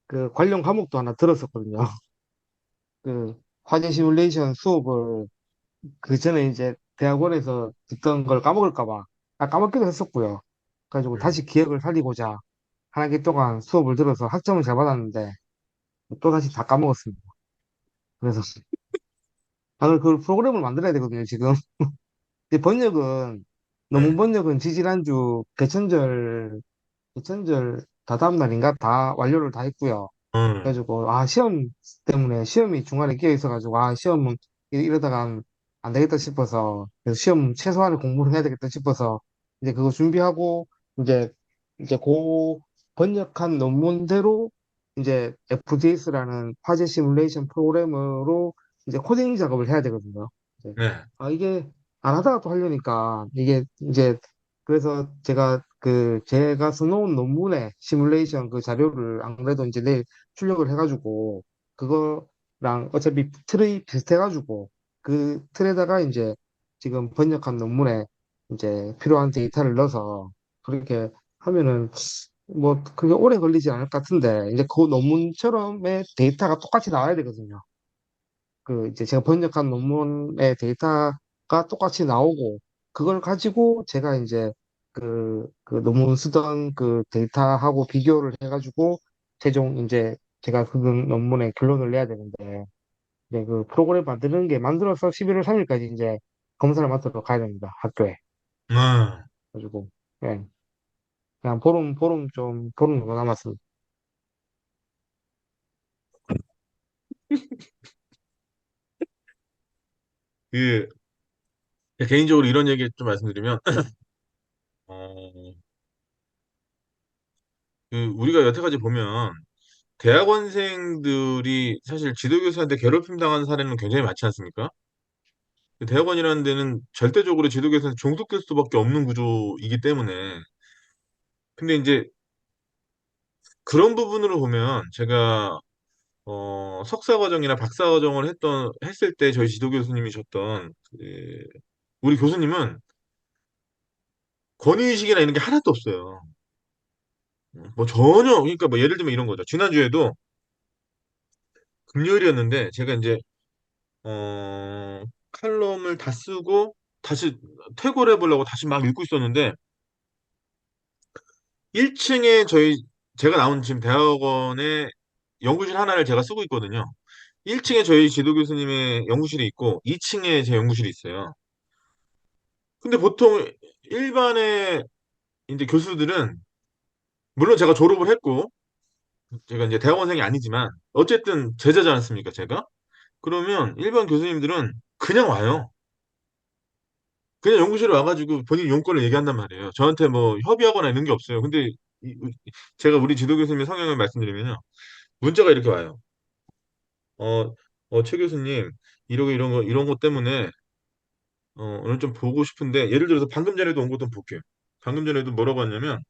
그 관련 과목도 하나 들었었거든요. 그 화재 시뮬레이션 수업을 그 전에 이제 대학원에서 듣던 걸 까먹을까 봐. 까먹기도 했었고요. 그래가지고 음. 다시 기억을 살리고자 한 학기 동안 수업을 들어서 학점을 잘 받았는데 또 다시 다 까먹었습니다. 그래서 그 프로그램을 만들어야 되거든요, 지금. 근데 번역은 논문 네. 번역은 지지난주 개천절 다다음 날인가 다 완료를 다 했고요. 음. 그래가지고 시험 때문에 시험이 중간에 끼어 있어가지고 시험은 이러다가 안 되겠다 싶어서 그래서 시험 최소한의 공부를 해야 되겠다 싶어서 이제 그거 준비하고 이제 그 번역한 논문대로 이제 FDS라는 화재 시뮬레이션 프로그램으로 이제 코딩 작업을 해야 되거든요. 이제 네. 이게 안 하다가 또 하려니까 이게 이제 그래서 제가 써놓은 논문의 시뮬레이션 그 자료를 안 그래도 이제 내일 출력을 해가지고 그거랑 어차피 틀이 비슷해가지고 그 틀에다가 이제 지금 번역한 논문에 이제 필요한 데이터를 넣어서 그렇게 하면은 뭐 그게 오래 걸리지 않을 것 같은데 이제 그 논문처럼의 데이터가 똑같이 나와야 되거든요. 그 이제 제가 번역한 논문의 데이터가 똑같이 나오고 그걸 가지고 제가 이제 그 논문 쓰던 그 데이터하고 비교를 해가지고 최종 이제 제가 그 논문의 결론을 내야 되는데 이제 그 프로그램 만드는 게 만들어서 11월 3일까지 이제 검사를 맡으러 가야 됩니다. 학교에. 아, 가지고 예. 그냥 보름 정도 남았습니다. 그, 개인적으로 이런 얘기 좀 말씀드리면, 어, 우리가 여태까지 보면, 대학원생들이 사실 지도교수한테 괴롭힘 당한 사례는 굉장히 많지 않습니까? 그 대학원이라는 데는 절대적으로 지도교수한테 종속될 수밖에 없는 구조이기 때문에. 근데 이제 그런 부분으로 보면, 제가, 석사 과정이나 박사 과정을 했을 때 저희 지도교수님이셨던, 우리 교수님은 권위의식이나 이런 게 하나도 없어요. 뭐 전혀 그러니까 뭐 예를 들면 이런 거죠. 지난주에도 금요일이었는데 제가 이제 칼럼을 다 쓰고 다시 퇴고를 해보려고 다시 막 읽고 있었는데 1층에 제가 나온 지금 대학원의 연구실 하나를 제가 쓰고 있거든요. 1층에 저희 지도 교수님의 연구실이 있고 2층에 제 연구실이 있어요. 근데 보통 일반의 이제 교수들은 물론 제가 졸업을 했고 제가 이제 대학원생이 아니지만 어쨌든 제자지 않습니까, 제가? 그러면 일반 교수님들은 그냥 와요. 그냥 연구실에 와가지고 본인 용건을 얘기한단 말이에요. 저한테 뭐 협의하거나 이런 게 없어요. 근데 제가 우리 지도 교수님의 성향을 말씀드리면요. 문자가 이렇게 와요. 최 교수님, 이런 거 때문에, 오늘 좀 보고 싶은데, 예를 들어서 방금 전에도 온 것도 한번 볼게요. 방금 전에도 뭐라고 왔냐면,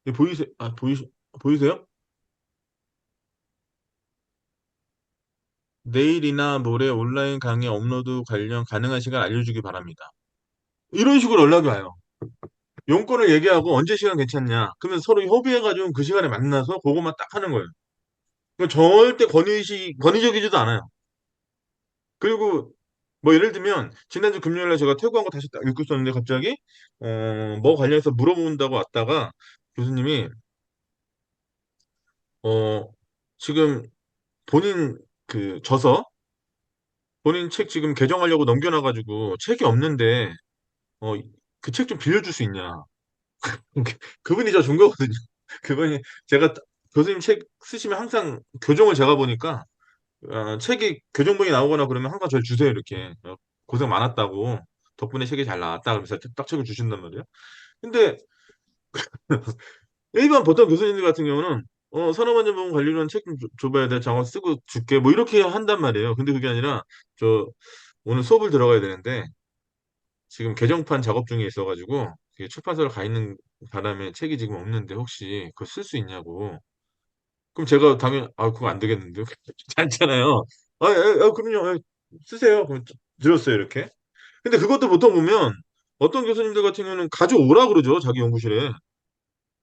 이거 보이세요? 내일이나 모레 온라인 강의 업로드 관련 가능한 시간 알려주기 바랍니다. 이런 식으로 연락이 와요. 용건을 얘기하고 언제 시간 괜찮냐. 그러면 서로 협의해가지고 그 시간에 만나서 그거만 딱 하는 거예요. 그러니까 절대 권위적이지도 않아요. 그리고 뭐 예를 들면 지난주 금요일에 제가 퇴고한 거 다시 딱 읽고 있었는데 갑자기 뭐 관련해서 물어본다고 왔다가 교수님이 어 지금 본인 그 저서 본인 책 지금 개정하려고 넘겨놔가지고 책이 없는데 어 그 책 좀 빌려줄 수 있냐? 그분이 저 준 거거든요. 그분이 제가 교수님 책 쓰시면 항상 교정을 제가 보니까 책이 교정본이 나오거나 그러면 항상 저를 주세요 이렇게 고생 많았다고 덕분에 책이 잘 나왔다 그러면서 딱 책을 주신단 말이에요. 근데 일반 보통 교수님들 같은 경우는 산업안전보건 관리론 책 좀 줘봐야 돼. 장어 쓰고 줄게. 뭐 이렇게 한단 말이에요. 근데 그게 아니라 저 오늘 수업을 들어가야 되는데 지금 개정판 작업 중에 있어가지고 그게 출판사로 가 있는 바람에 책이 지금 없는데 혹시 그거 쓸 수 있냐고. 그럼 제가 당연히 그거 안 되겠는데요. 괜찮잖아요. 그럼요. 쓰세요. 그럼 드렸어요 이렇게. 근데 그것도 보통 보면 어떤 교수님들 같은 경우는 가져오라 그러죠. 자기 연구실에.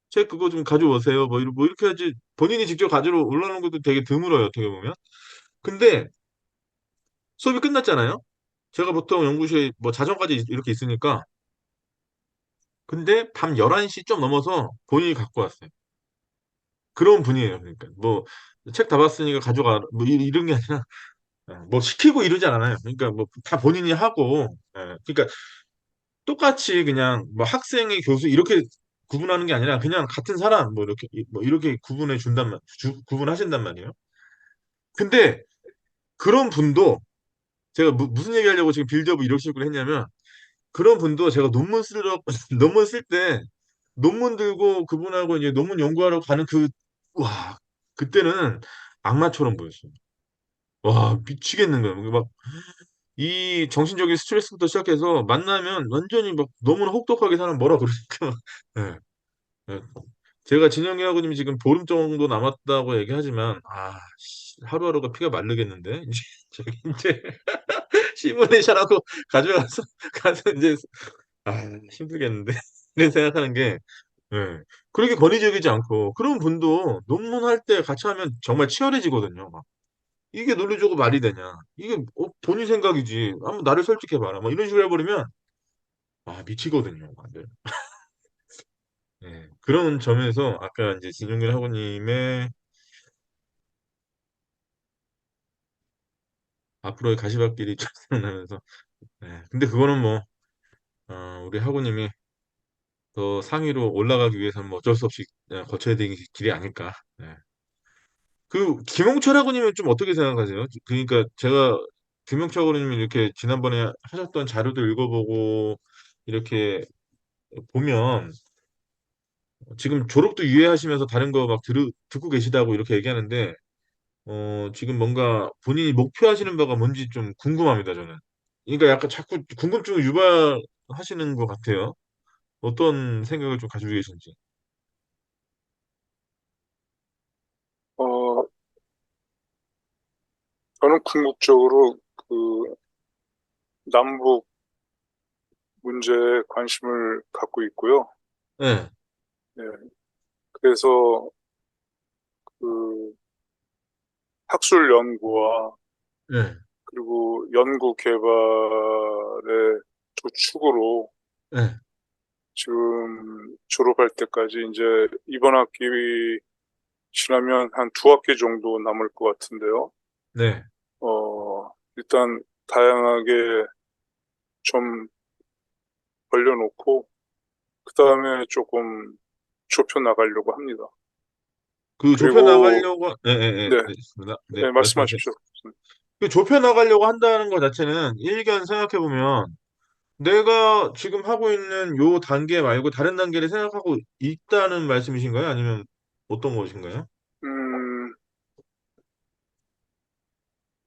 책 그거 좀 가져오세요. 뭐 이렇게 하지. 본인이 직접 가지러 올라오는 것도 되게 드물어요. 어떻게 보면. 근데 수업이 끝났잖아요. 제가 보통 연구실에 뭐 자정까지 이렇게 있으니까. 근데 밤 11시 좀 넘어서 본인이 갖고 왔어요. 그런 분이에요. 그러니까 뭐 책 다 봤으니까 가져가 뭐 이런 게 아니라 뭐 시키고 이러지 않아요. 그러니까 뭐 다 본인이 하고 그러니까 똑같이 그냥 뭐 학생의 교수 이렇게 구분하는 게 아니라 그냥 같은 사람 뭐 이렇게 구분하신단 말이에요. 근데 그런 분도 제가 무슨 얘기하려고 지금 빌드업 이런 식으로 했냐면 그런 분도 제가 논문 쓰러 논문 쓸 때 논문 들고 그분하고 이제 논문 연구하러 가는 와 그때는 악마처럼 보였어요. 와 미치겠는 거예요. 막 이 정신적인 스트레스부터 시작해서 만나면 완전히 막 너무나 혹독하게 사람 뭐라 그러니까 예, 예. 제가 진영이 하고님 지금 보름 정도 남았다고 얘기하지만 하루하루가 피가 마르겠는데 이제 저기 이제 시뮬레이션하고 가져가서 가서 이제 아 힘들겠는데 이런 생각하는 게 예. 그렇게 권위적이지 않고 그런 분도 논문할 때 같이 하면 정말 치열해지거든요. 막. 이게 논리적으로 말이 되냐? 이게 본인 생각이지. 한번 나를 설득해봐라. 뭐 이런 식으로 해버리면 미치거든요. 다들. 예. 그런 점에서 아까 이제 진용길 학우님의 앞으로의 가시밭길이 좀 생각나면서 근데 그거는 뭐 우리 학우님이 더 상위로 올라가기 위해서는 뭐 어쩔 수 없이 거쳐야 되는 길이 아닐까. 예. 그 김홍철 학우님은 좀 어떻게 생각하세요? 그러니까 제가 김홍철 학우님이 이렇게 지난번에 하셨던 자료도 읽어보고 이렇게 보면 지금 졸업도 유예하시면서 다른 거 막 듣고 계시다고 이렇게 얘기하는데 지금 뭔가 본인이 목표하시는 바가 뭔지 좀 궁금합니다, 저는. 그러니까 약간 자꾸 궁금증을 유발하시는 것 같아요. 어떤 생각을 좀 가지고 계신지. 어, 저는 궁극적으로 그 남북 문제에 관심을 갖고 있고요. 네, 네, 그래서 그 학술 연구와 네, 그리고 연구 개발의 두 축으로 네, 지금 졸업할 때까지 이제 이번 학기 지나면 한 두 학기 정도 남을 것 같은데요. 네. 일단 다양하게 좀 벌려놓고 그 다음에 조금 좁혀 나가려고 합니다. 그 좁혀 그리고 나가려고, 네, 네, 있습니다. 네, 네, 말씀하세요. 말씀하십시오. 그 좁혀 나가려고 한다는 것 자체는 일견 생각해 보면 내가 지금 하고 있는 요 단계 말고 다른 단계를 생각하고 있다는 말씀이신가요? 아니면 어떤 것인가요? 음,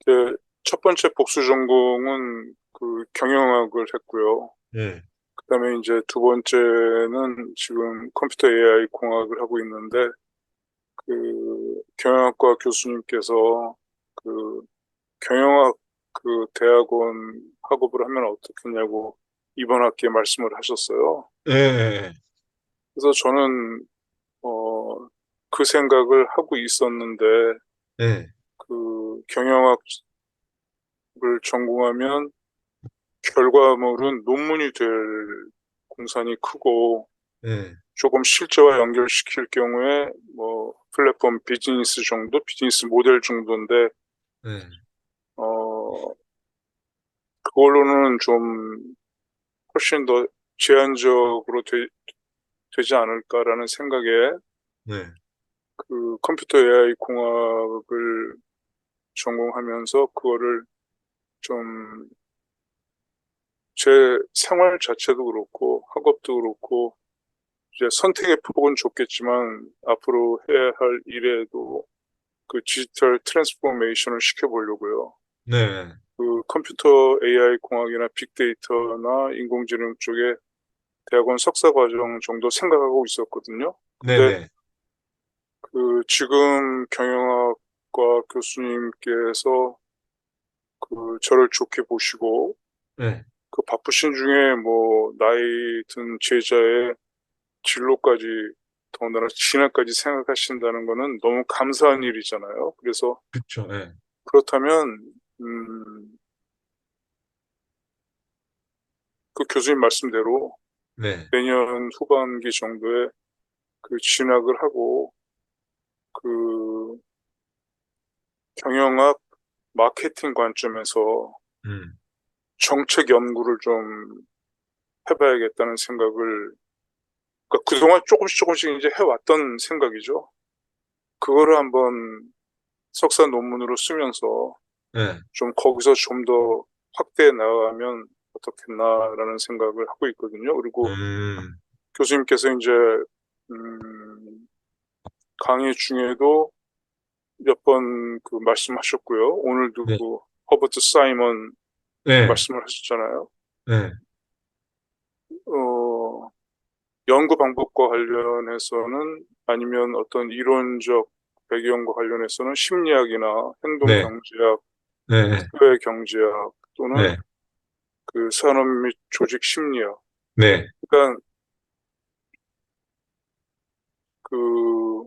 이제 첫 번째 복수 전공은 그 경영학을 했고요. 네, 그다음에 이제 두 번째는 지금 컴퓨터 AI 공학을 하고 있는데 그 경영학과 교수님께서 그 경영학 그 대학원 학업을 하면 어떻겠냐고 이번 학기에 말씀을 하셨어요. 네, 그래서 저는 어, 그 생각을 하고 있었는데 네, 그 경영학을 전공하면 결과물은 논문이 될 공산이 크고 네, 조금 실제와 연결시킬 경우에 뭐 플랫폼 비즈니스 정도, 비즈니스 모델 정도인데 네, 어 그걸로는 좀 훨씬 더 제한적으로 되지 않을까라는 생각에 네, 그 컴퓨터 AI 공학을 전공하면서 그거를 좀 제 생활 자체도 그렇고 학업도 그렇고 이제 선택의 폭은 좁겠지만 앞으로 해야 할 일에도 그 디지털 트랜스포메이션을 시켜보려고요. 네, 그 컴퓨터 AI 공학이나 빅데이터나 인공지능 쪽에 대학원 석사 과정 정도 생각하고 있었거든요. 네, 근데 네, 그 지금 경영학과 교수님께서 그 저를 좋게 보시고 네, 그 바쁘신 중에 뭐 나이 든 제자의 진로까지 더군다나 진학까지 생각하신다는 거는 너무 감사한 일이잖아요. 그래서 그쵸, 네, 그렇다면 그 교수님 말씀대로 네, 내년 후반기 정도에 그 진학을 하고 그 경영학 마케팅 관점에서 음, 정책 연구를 좀 해봐야겠다는 생각을 그러니까 그동안 조금씩 조금씩 이제 해왔던 생각이죠. 그거를 한번 석사 논문으로 쓰면서 네, 좀 거기서 좀 더 확대해 나가면 어떻겠나라는 생각을 하고 있거든요. 그리고 음, 교수님께서 이제 음, 강의 중에도 몇 번 그 말씀하셨고요. 오늘도 네, 그 허버트 사이먼 네, 말씀을 하셨잖아요. 네, 어, 연구 방법과 관련해서는 아니면 어떤 이론적 배경과 관련해서는 심리학이나 행동 네, 경제학, 네, 사회 경제학 또는 네, 그 산업 및 조직 심리학. 네, 그러니까 그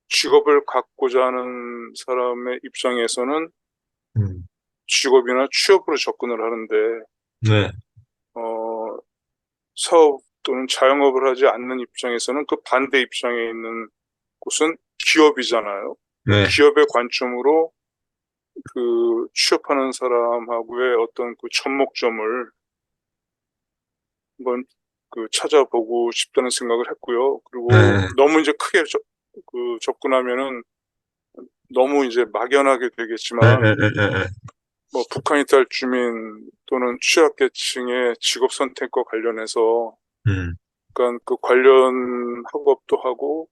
직업을 갖고자 하는 사람의 입장에서는 음, 직업이나 취업으로 접근을 하는데 네, 어, 사업 또는 자영업을 하지 않는 입장에서는 그 반대 입장에 있는 곳은 기업이잖아요. 그 네, 기업의 관점으로 그 취업하는 사람하고의 어떤 그 접목점을 한번 그 찾아보고 싶다는 생각을 했고요. 그리고 네, 너무 이제 크게 그 접근하면은 너무 이제 막연하게 네, 되겠지만 네, 네, 네, 뭐 북한 이탈 주민 또는 취약계층의 직업 선택과 관련해서 음, 그러니까 그 관련 학업도 하고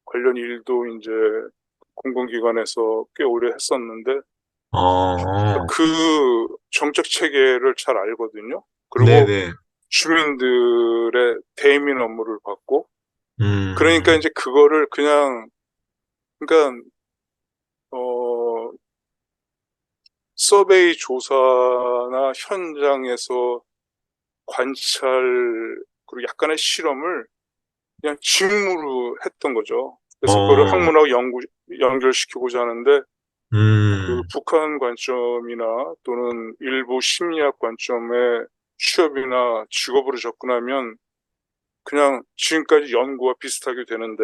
관련 일도 이제 공공기관에서 꽤 오래 했었는데 어, 그 정책 체계를 잘 알거든요. 네, 그리고 네, 주민들의 대민 업무를 받고 그러니까 음, 이제 그거를 그냥 그러니까 어 서베이 조사나 현장에서 관찰 그리고 약간의 실험을 그냥 직무로 했던 거죠. 그래서 그거를 어, 학문하고 연결시키고자 하는데 그 음, 북한 관점이나 또는 일부 심리학 관점의 취업이나 직업으로 접근하면 그냥 지금까지 연구와 비슷하게 되는데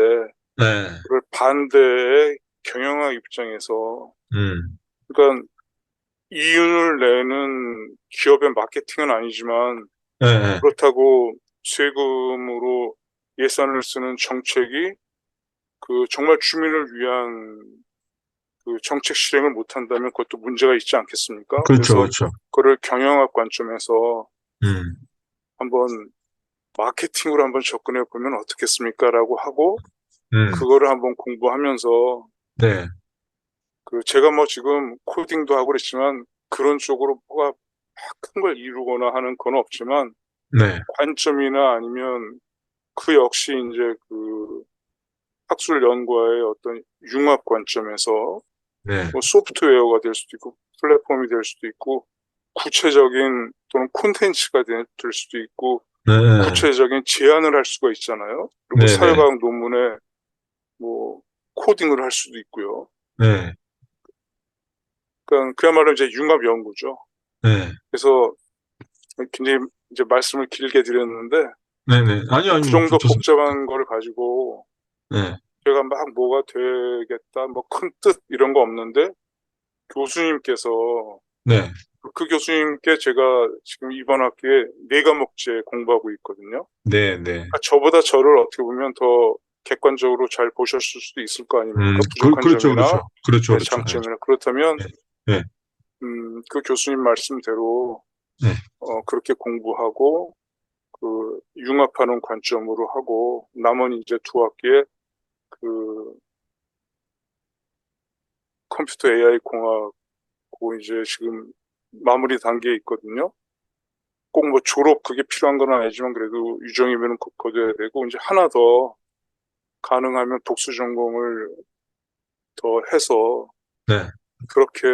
네, 그걸 반대의 경영학 입장에서 음, 그러니까 이윤을 내는 기업의 마케팅은 아니지만 네, 네, 그렇다고 세금으로 예산을 쓰는 정책이 그 정말 주민을 위한 그 정책 실행을 못한다면 그것도 문제가 있지 않겠습니까? 그렇죠, 그래서 그렇죠, 그거를 경영학 관점에서 음, 한번 마케팅으로 한번 접근해 보면 어떻겠습니까? 라고 하고 음, 그거를 한번 공부하면서 네, 그 제가 뭐 지금 코딩도 하고 그랬지만 그런 쪽으로 뭐가 큰 걸 이루거나 하는 건 없지만 네, 관점이나 아니면 그 역시 이제 그 학술 연구와의 어떤 융합 관점에서 네, 뭐 소프트웨어가 될 수도 있고 플랫폼이 될 수도 있고 구체적인 또는 콘텐츠가 될 수도 있고 네, 구체적인 제안을 할 수가 있잖아요. 그리고 네, 네, 사회과학 논문에 뭐 코딩을 할 수도 있고요. 네, 그러니까 그야말로 이제 융합 연구죠. 네, 그래서 굉장히 이제 말씀을 길게 드렸는데 네네. 아니요, 그 아니요. 정도 좋습니다. 복잡한 걸 가지고 네. 제가 막 뭐가 되겠다, 뭐 큰 뜻 이런 거 없는데 교수님께서 네. 그 교수님께 제가 지금 이번 학기에 네 과목제 공부하고 있거든요. 네, 네. 그러니까 저보다 저를 어떻게 보면 더 객관적으로 잘 보셨을 수도 있을 거 아닙니까? 부족한 그렇죠, 점이나 그렇죠. 그렇죠, 그렇죠. 네. 장점이나 그렇다면 네. 네. 그 교수님 말씀대로 네. 그렇게 공부하고 그 융합하는 관점으로 하고 남은 이제 두 학기에 그 컴퓨터 AI 공학고 이제 지금 마무리 단계에 있거든요. 꼭 뭐 졸업 그게 필요한 건 아니지만 그래도 유종이면은 거둬야 되고 이제 하나 더 가능하면 독수 전공을 더 해서 네. 그렇게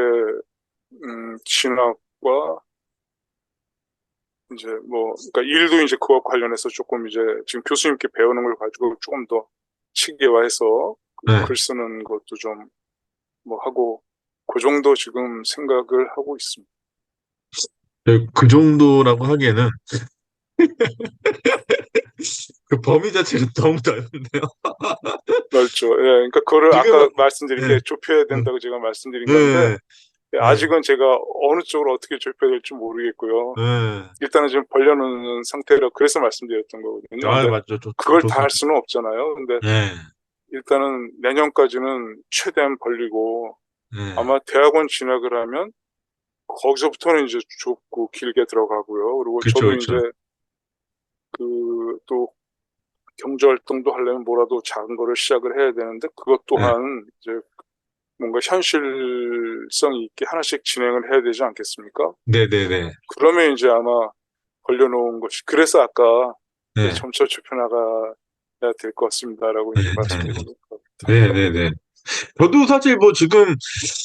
진학과 이제 뭐 그러니까 일도 이제 그와 관련해서 조금 이제 지금 교수님께 배우는 걸 가지고 조금 더 체계화해서 네. 글 쓰는 것도 좀 뭐 하고 그 정도 지금 생각을 하고 있습니다. 그 정도라고 하기에는 그 범위 자체가 너무 넓은데요. 넓죠. 예, 그러니까 그거를 지금은, 아까 말씀드린 네. 게 좁혀야 네. 된다고 제가 말씀드린 건데 네. 예, 네. 아직은 제가 어느 쪽으로 어떻게 좁혀야 될지 모르겠고요. 네. 일단은 지금 벌려놓는 상태라 그래서 말씀드렸던 거거든요. 아, 근데 맞죠. 그걸 다 할 좋습니다. 수는 없잖아요. 근데 네. 일단은 내년까지는 최대한 벌리고 네. 아마 대학원 진학을 하면 거기서부터는 이제 좁고 길게 들어가고요. 그리고 그렇죠, 저도 이제 그렇죠. 그 또 경제 활동도 하려면 뭐라도 작은 거를 시작을 해야 되는데 그것 네. 또한 이제 뭔가 현실성 있게 하나씩 진행을 해야 되지 않겠습니까? 네, 네, 네. 그러면 이제 아마 벌려놓은 것이 그래서 아까 이제 네. 점차 좁혀나가야 될 것 같습니다라고 네, 이제 네. 말씀드린 겁니다. 네, 네, 네. 저도 사실 뭐 지금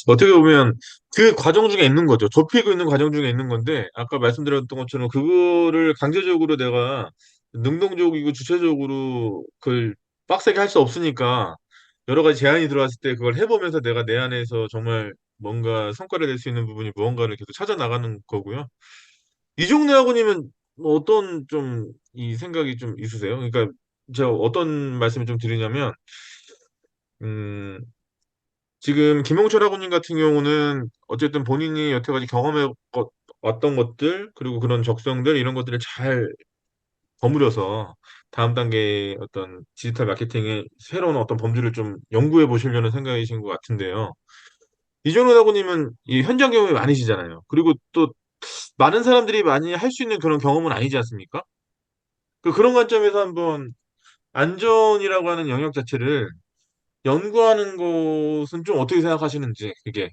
어떻게 보면 그 과정 중에 있는 거죠. 좁히고 있는 과정 중에 있는 건데, 아까 말씀드렸던 것처럼 그거를 강제적으로 내가 능동적이고 주체적으로 그걸 빡세게 할 수 없으니까 여러 가지 제한이 들어왔을 때 그걸 해보면서 내가 내 안에서 정말 뭔가 성과를 낼 수 있는 부분이 무언가를 계속 찾아 나가는 거고요. 이종래 학우님은 뭐 어떤 좀 이 생각이 좀 있으세요? 그러니까 제가 어떤 말씀을 좀 드리냐면, 음, 지금 김홍철 학우님 같은 경우는 어쨌든 본인이 여태까지 왔던 것들, 그리고 그런 적성들, 이런 것들을 잘 버무려서 다음 단계의 어떤 디지털 마케팅의 새로운 어떤 범주를 좀 연구해 보시려는 생각이신 것 같은데요. 이종훈 학우님은 이 현장 경험이 많으시잖아요. 그리고 또 많은 사람들이 많이 할 수 있는 그런 경험은 아니지 않습니까? 그런 관점에서 한번 안전이라고 하는 영역 자체를 연구하는 것은 좀 어떻게 생각하시는지 그게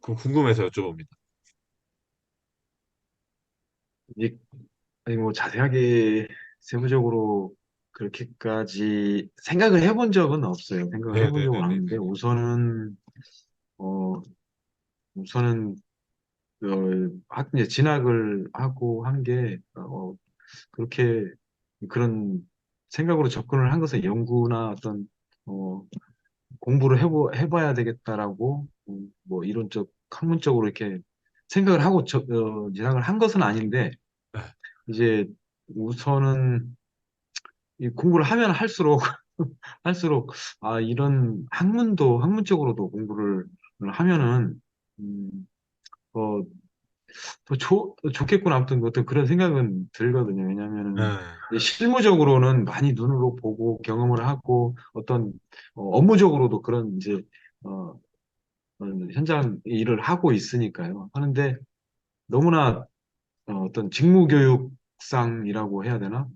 그거 궁금해서 여쭤봅니다. 이제 아니 뭐 자세하게 세부적으로 그렇게까지 생각을 해본 적은 없어요. 생각을 해본 적은 네네네네. 없는데 어 우선은 이제 진학을 하고 한 게 그렇게 그런 생각으로 접근을 한 것은 연구나 어떤 어 공부를 해봐야 되겠다라고 뭐 이론적 학문적으로 이렇게 생각을 하고 진학을 한 것은 아닌데 네. 이제 우선은 이 공부를 하면 할수록 할수록 이런 학문적으로도 공부를 하면은 음, 어, 더 좋겠구나 아무튼 어떤 그런 생각은 들거든요. 왜냐하면은 네. 이제 실무적으로는 많이 눈으로 보고 경험을 하고 어떤 업무적으로도 그런 이제 어, 현장 일을 하고 있으니까요. 하는데 너무나 어떤 직무교육상이라고 해야 되나?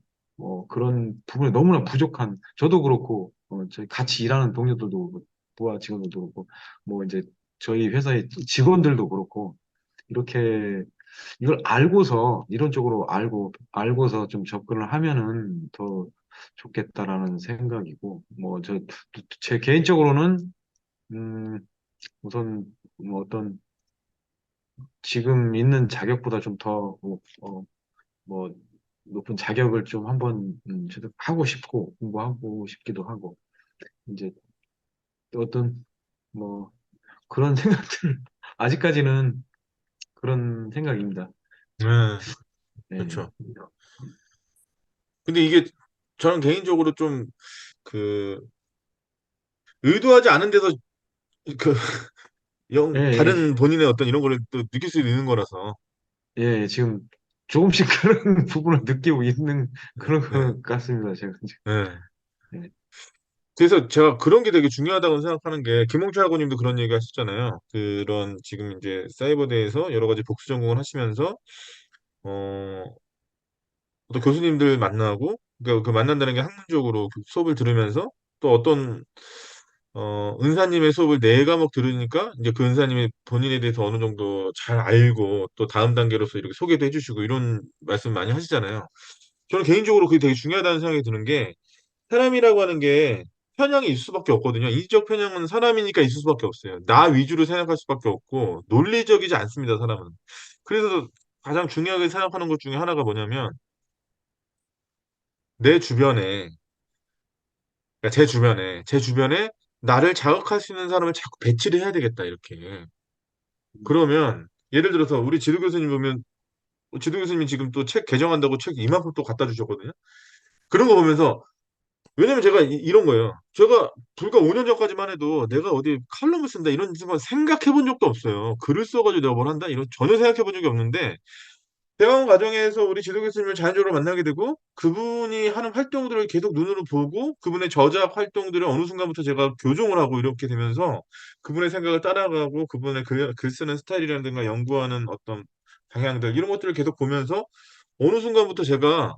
그런 부분이 너무나 부족한, 저도 그렇고, 저희 같이 일하는 동료들도 그렇고, 부하 직원들도 그렇고, 뭐 이제 저희 회사의 직원들도 그렇고, 이렇게 이걸 알고서, 이론적으로 알고서 좀 접근을 하면은 더 좋겠다라는 생각이고, 제 개인적으로는, 음, 우선 뭐 어떤 지금 있는 자격보다 좀 더, 뭐 높은 자격을 좀 한번 취득하고 싶고 공부하고 싶기도 하고 이제 또 어떤 뭐 그런 생각들 아직까지는 그런 생각입니다. 네. 예. 그렇죠. 근데 이게 저는 개인적으로 좀 그 의도하지 않은 데서 그 예, 예, 다른 본인의 어떤 이런 거를 또 느낄 수 있는 거라서. 예, 지금 조금씩 그런 부분을 느끼고 있는 네, 그런 네, 것 같습니다, 제가 지금. 네. 예, 그래서 제가 그런 게 되게 중요하다고 생각하는 게 김홍철 학우님도 그런 얘기 하셨잖아요. 그런 지금 이제 사이버대에서 여러 가지 복수 전공을 하시면서 어, 어떤 교수님들 만나고 그 만난다는 게 학문적으로 그 수업을 들으면서 또 어떤 은사님의 수업을 네 과목 들으니까 이제 그 은사님이 본인에 대해서 어느 정도 잘 알고 또 다음 단계로서 이렇게 소개도 해주시고 이런 말씀 많이 하시잖아요. 저는 개인적으로 그게 되게 중요하다는 생각이 드는 게 사람이라고 하는 게 편향이 있을 수밖에 없거든요. 인지적 편향은 사람이니까 있을 수밖에 없어요. 나 위주로 생각할 수밖에 없고 논리적이지 않습니다, 사람은. 그래서 가장 중요하게 생각하는 것 중에 하나가 뭐냐면 내 주변에, 그러니까 제 주변에 나를 자극할 수 있는 사람을 자꾸 배치를 해야 되겠다, 이렇게. 그러면 예를 들어서 우리 지도 교수님 보면 지도 교수님이 지금 또 책 개정한다고 책 이만큼 또 갖다 주셨거든요. 그런 거 보면서 왜냐면 제가 런 거예요. 제가 불과 5년 전까지만 해도 내가 어디 칼럼을 쓴다 이런 순간 생각해 본 적도 없어요. 글을 써가지고 내가 뭘 한다 이런 전혀 생각해 본 적이 없는데 대학원 과정에서 우리 지도 교수님을 자연적으로 만나게 되고 그분이 하는 활동들을 계속 눈으로 보고 그분의 저작 활동들을 어느 순간부터 제가 교정을 하고 이렇게 되면서 그분의 생각을 따라가고 그분의 글 쓰는 스타일이라든가 연구하는 어떤 방향들 이런 것들을 계속 보면서 어느 순간부터 제가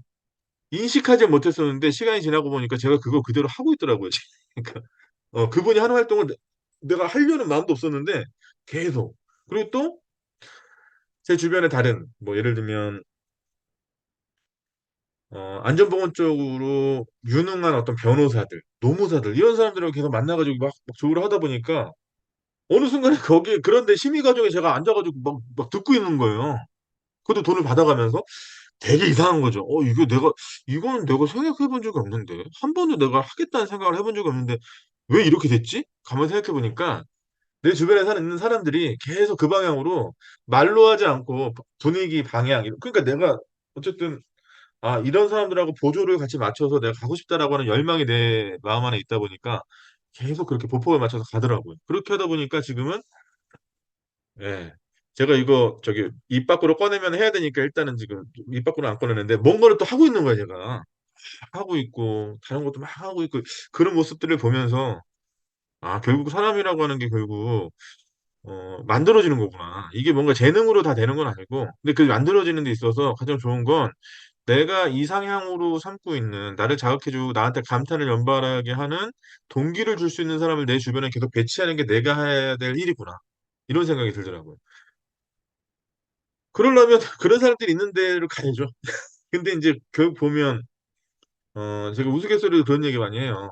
인식하지 못했었는데 시간이 지나고 보니까 제가 그거 그대로 하고 있더라고요. 그러니까 그분이 하는 활동을 내가 하려는 마음도 없었는데 계속. 그리고 또 제 주변에 다른 뭐 예를 들면 안전보건 쪽으로 유능한 어떤 변호사들, 노무사들 이런 사람들을 계속 만나가지고 막 조율을 하다 보니까 어느 순간에 거기에 그런데 심의 과정에 제가 앉아가지고 막 듣고 있는 거예요. 그것도 돈을 받아가면서 되게 이상한 거죠. 이거는 내가 생각해 본 적이 없는데 한 번도 내가 하겠다는 생각을 해본 적이 없는데 왜 이렇게 됐지? 가만 생각해 보니까 내 주변에 있는 사람들이 계속 그 방향으로 말로 하지 않고 분위기 방향 그러니까 내가 어쨌든 이런 사람들하고 보조를 같이 맞춰서 내가 가고 싶다라고 하는 열망이 내 마음 안에 있다 보니까 계속 그렇게 보폭을 맞춰서 가더라고요. 그렇게 하다 보니까 지금은 예. 제가 이거 저기 입 밖으로 꺼내면 해야 되니까 일단은 지금 입 밖으로 안 꺼내는데 뭔가를 또 하고 있는 거야, 제가. 하고 있고 다른 것도 막 하고 있고 그런 모습들을 보면서 결국 사람이라고 하는 게 결국 만들어지는 거구나. 이게 뭔가 재능으로 다 되는 건 아니고 근데 그 만들어지는 데 있어서 가장 좋은 건 내가 이상향으로 삼고 있는 나를 자극해주고 나한테 감탄을 연발하게 하는 동기를 줄 수 있는 사람을 내 주변에 계속 배치하는 게 내가 해야 될 일이구나. 이런 생각이 들더라고요. 그러려면 그런 사람들이 있는 데로 가야죠. 근데 이제 결국 보면 제가 우스갯소리로 그런 얘기 많이 해요.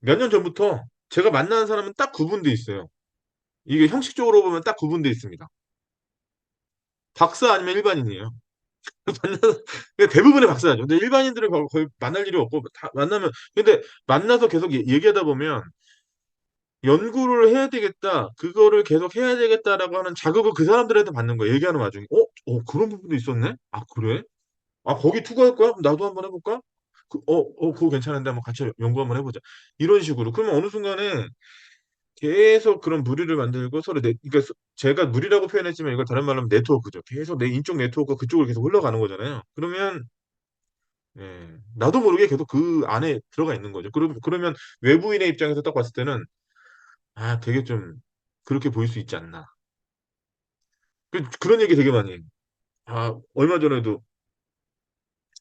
몇 년 전부터 제가 만나는 사람은 딱 구분돼 있어요. 이게 형식적으로 보면 딱 구분돼 있습니다. 박사 아니면 일반인이에요. 근데 대부분의 박사죠. 근데 일반인들은 거의 만날 일이 없고 다 만나면 근데 만나서 계속 얘기하다 보면 연구를 해야 되겠다. 그거를 계속 해야 되겠다라고 하는 자극을 그 사람들한테 받는 거예요. 얘기하는 와중에. 그런 부분도 있었네? 그래? 거기 투과할 거야? 그럼 나도 한번 해볼까? 그거 괜찮은데 한번 같이 연구 한번 해보자. 이런 식으로. 그러면 어느 순간에 계속 그런 무리를 만들고 서로 그러니까 제가 무리라고 표현했지만 이걸 다른 말로 하면 네트워크죠. 계속 내 인적 네트워크가 그쪽으로 계속 흘러가는 거잖아요. 그러면 나도 모르게 계속 그 안에 들어가 있는 거죠. 그러면 외부인의 입장에서 딱 봤을 때는 되게 좀 그렇게 보일 수 있지 않나. 그런 얘기 되게 많이 해요. 얼마 전에도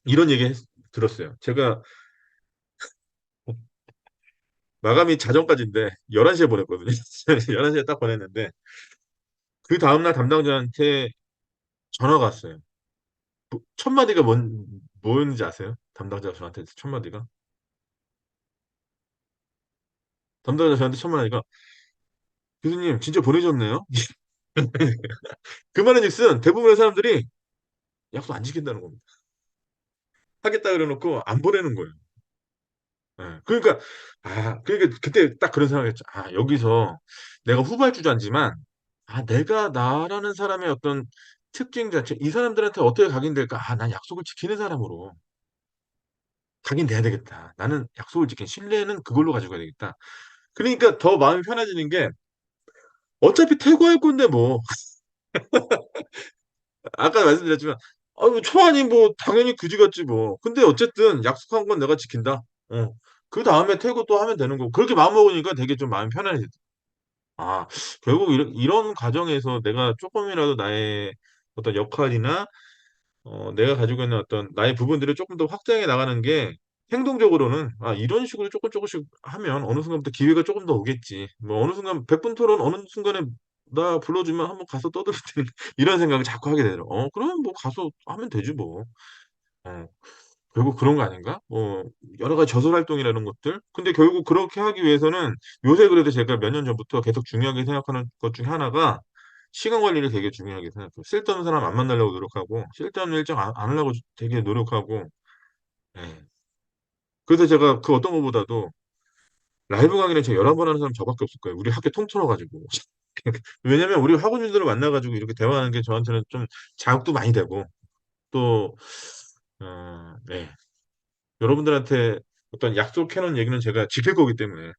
이런 얘기 들었어요. 제가 마감이 자정까지인데 11시에 보냈거든요. 11시에 딱 보냈는데 그 다음날 담당자한테 전화가 왔어요. 첫 마디가 뭐였는지 아세요? 담당자가 저한테 첫 마디가? 담당자 저한테 첫 마디가 교수님 진짜 보내셨네요. 그 말은즉슨 대부분의 사람들이 약속 안 지킨다는 겁니다. 하겠다 그래놓고 안 보내는 거예요. 그러니까 그러니까 그때 딱 그런 생각했죠. 여기서 내가 후발주자지만 내가 나라는 사람의 어떤 특징 자체, 이 사람들한테 어떻게 각인될까? 아, 난 약속을 지키는 사람으로 각인돼야 되겠다. 나는 약속을 지킨 신뢰는 그걸로 가지고 가야 되겠다. 그러니까 더 마음이 편해지는 게 어차피 퇴거할 건데 뭐 아까 말씀드렸지만 초안이 뭐 당연히 그지 같지 뭐. 근데 어쨌든 약속한 건 내가 지킨다. 어. 그 다음에 퇴거 또 하면 되는 거고. 그렇게 마음 먹으니까 되게 좀 마음이 편안해져. 아, 결국 이런 과정에서 내가 조금이라도 나의 어떤 역할이나 내가 가지고 있는 어떤 나의 부분들을 조금 더 확장해 나가는 게 행동적으로는 이런 식으로 조금 조금씩 하면 어느 순간부터 기회가 조금 더 오겠지. 뭐 어느 순간 100분 토론 어느 순간에 나 불러주면 한번 가서 떠들 테니 이런 생각을 자꾸 하게 되더라고. 그러면 뭐 가서 하면 되지 뭐. 어, 결국 그런 거 아닌가? 여러 가지 저술 활동이라는 것들. 근데 결국 그렇게 하기 위해서는 요새 그래도 제가 몇 년 전부터 계속 중요하게 생각하는 것 중에 하나가 시간 관리를 되게 중요하게 생각해요. 쓸데없는 사람 안 만나려고 노력하고, 쓸데없는 일정 안 하려고 되게 노력하고, 예. 그래서 제가 그 어떤 것보다도 라이브 강의는 제가 11번 하는 사람 저밖에 없을 거예요. 우리 학교 통틀어가지고. 왜냐면 우리 학우님들을 만나가지고 이렇게 대화하는 게 저한테는 좀 자극도 많이 되고, 또, 네. 여러분들한테 어떤 약속해놓은 얘기는 제가 지킬 거기 때문에.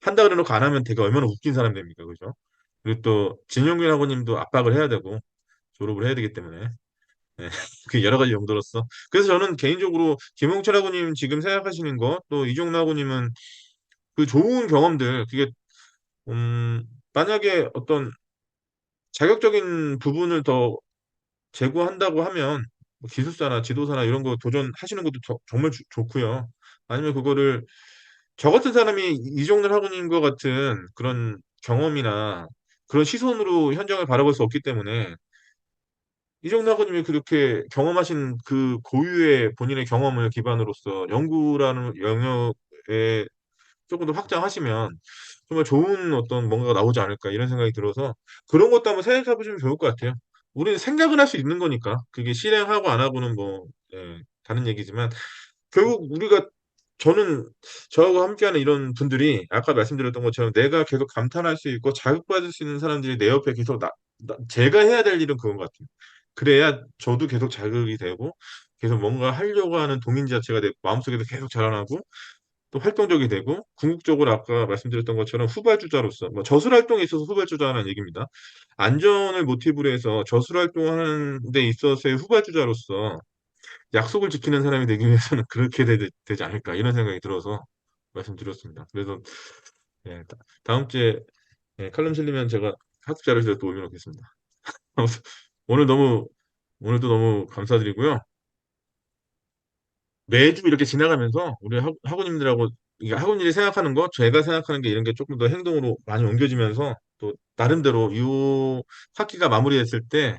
한다 그래놓고 안 하면 되게 얼마나 웃긴 사람 됩니까? 그죠? 그리고 또, 진용균 학우님도 압박을 해야 되고, 졸업을 해야 되기 때문에. 네. 그 여러 가지 용도로서. 그래서 저는 개인적으로 김홍철 학우님 지금 생각하시는 거, 또 이종로 학우님은 그 좋은 경험들, 그게, 음, 만약에 어떤 자격적인 부분을 더 제고한다고 하면, 뭐 기술사나 지도사나 이런 거 도전하시는 것도 정말 좋고요. 아니면 그거를 저 같은 사람이 이종렬 학우님과 같은 그런 경험이나 그런 시선으로 현장을 바라볼 수 없기 때문에 이종렬 학우님이 그렇게 경험하신 그 고유의 본인의 경험을 기반으로서 연구라는 영역에 조금 더 확장하시면 정말 좋은 어떤 뭔가가 나오지 않을까 이런 생각이 들어서 그런 것도 한번 생각해 보시면 좋을 것 같아요. 우리는 생각은 할 수 있는 거니까 그게 실행하고 안 하고는 뭐 다른 얘기지만 결국 우리가 저는 저하고 함께하는 이런 분들이 아까 말씀드렸던 것처럼 내가 계속 감탄할 수 있고 자극받을 수 있는 사람들이 내 옆에 계속 제가 해야 될 일은 그건 것 같아요. 그래야 저도 계속 자극이 되고 계속 뭔가 하려고 하는 동인 자체가 내 마음속에서 계속 자라나고 또 활동적이 되고 궁극적으로 아까 말씀드렸던 것처럼 후발주자로서 뭐 저술 활동에 있어서 후발주자라는 얘기입니다. 안전을 모티브로 해서 저술 활동하는 데 있어서의 후발주자로서 약속을 지키는 사람이 되기 위해서는 그렇게 되지 않을까 이런 생각이 들어서 말씀드렸습니다. 그래서 다음 주에 칼럼 실리면 제가 학습 자료실에 또 올려놓겠습니다. 아무튼 오늘 너무 오늘도 너무 감사드리고요. 매주 이렇게 지나가면서 우리 학우님들하고 이게 학우님들이 생각하는 거, 제가 생각하는 게 이런 게 조금 더 행동으로 많이 옮겨지면서 또 나름대로 이 학기가 마무리됐을 때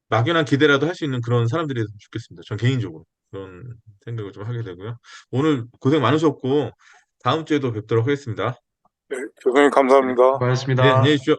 막연한 기대라도 할 수 있는 그런 사람들이 됐으면 좋겠습니다. 전 개인적으로 그런 생각을 좀 하게 되고요. 오늘 고생 많으셨고 다음 주에도 뵙도록 하겠습니다. 네, 교수님 네, 감사합니다. 네, 안녕히 수고하셨습니다. 계십시오.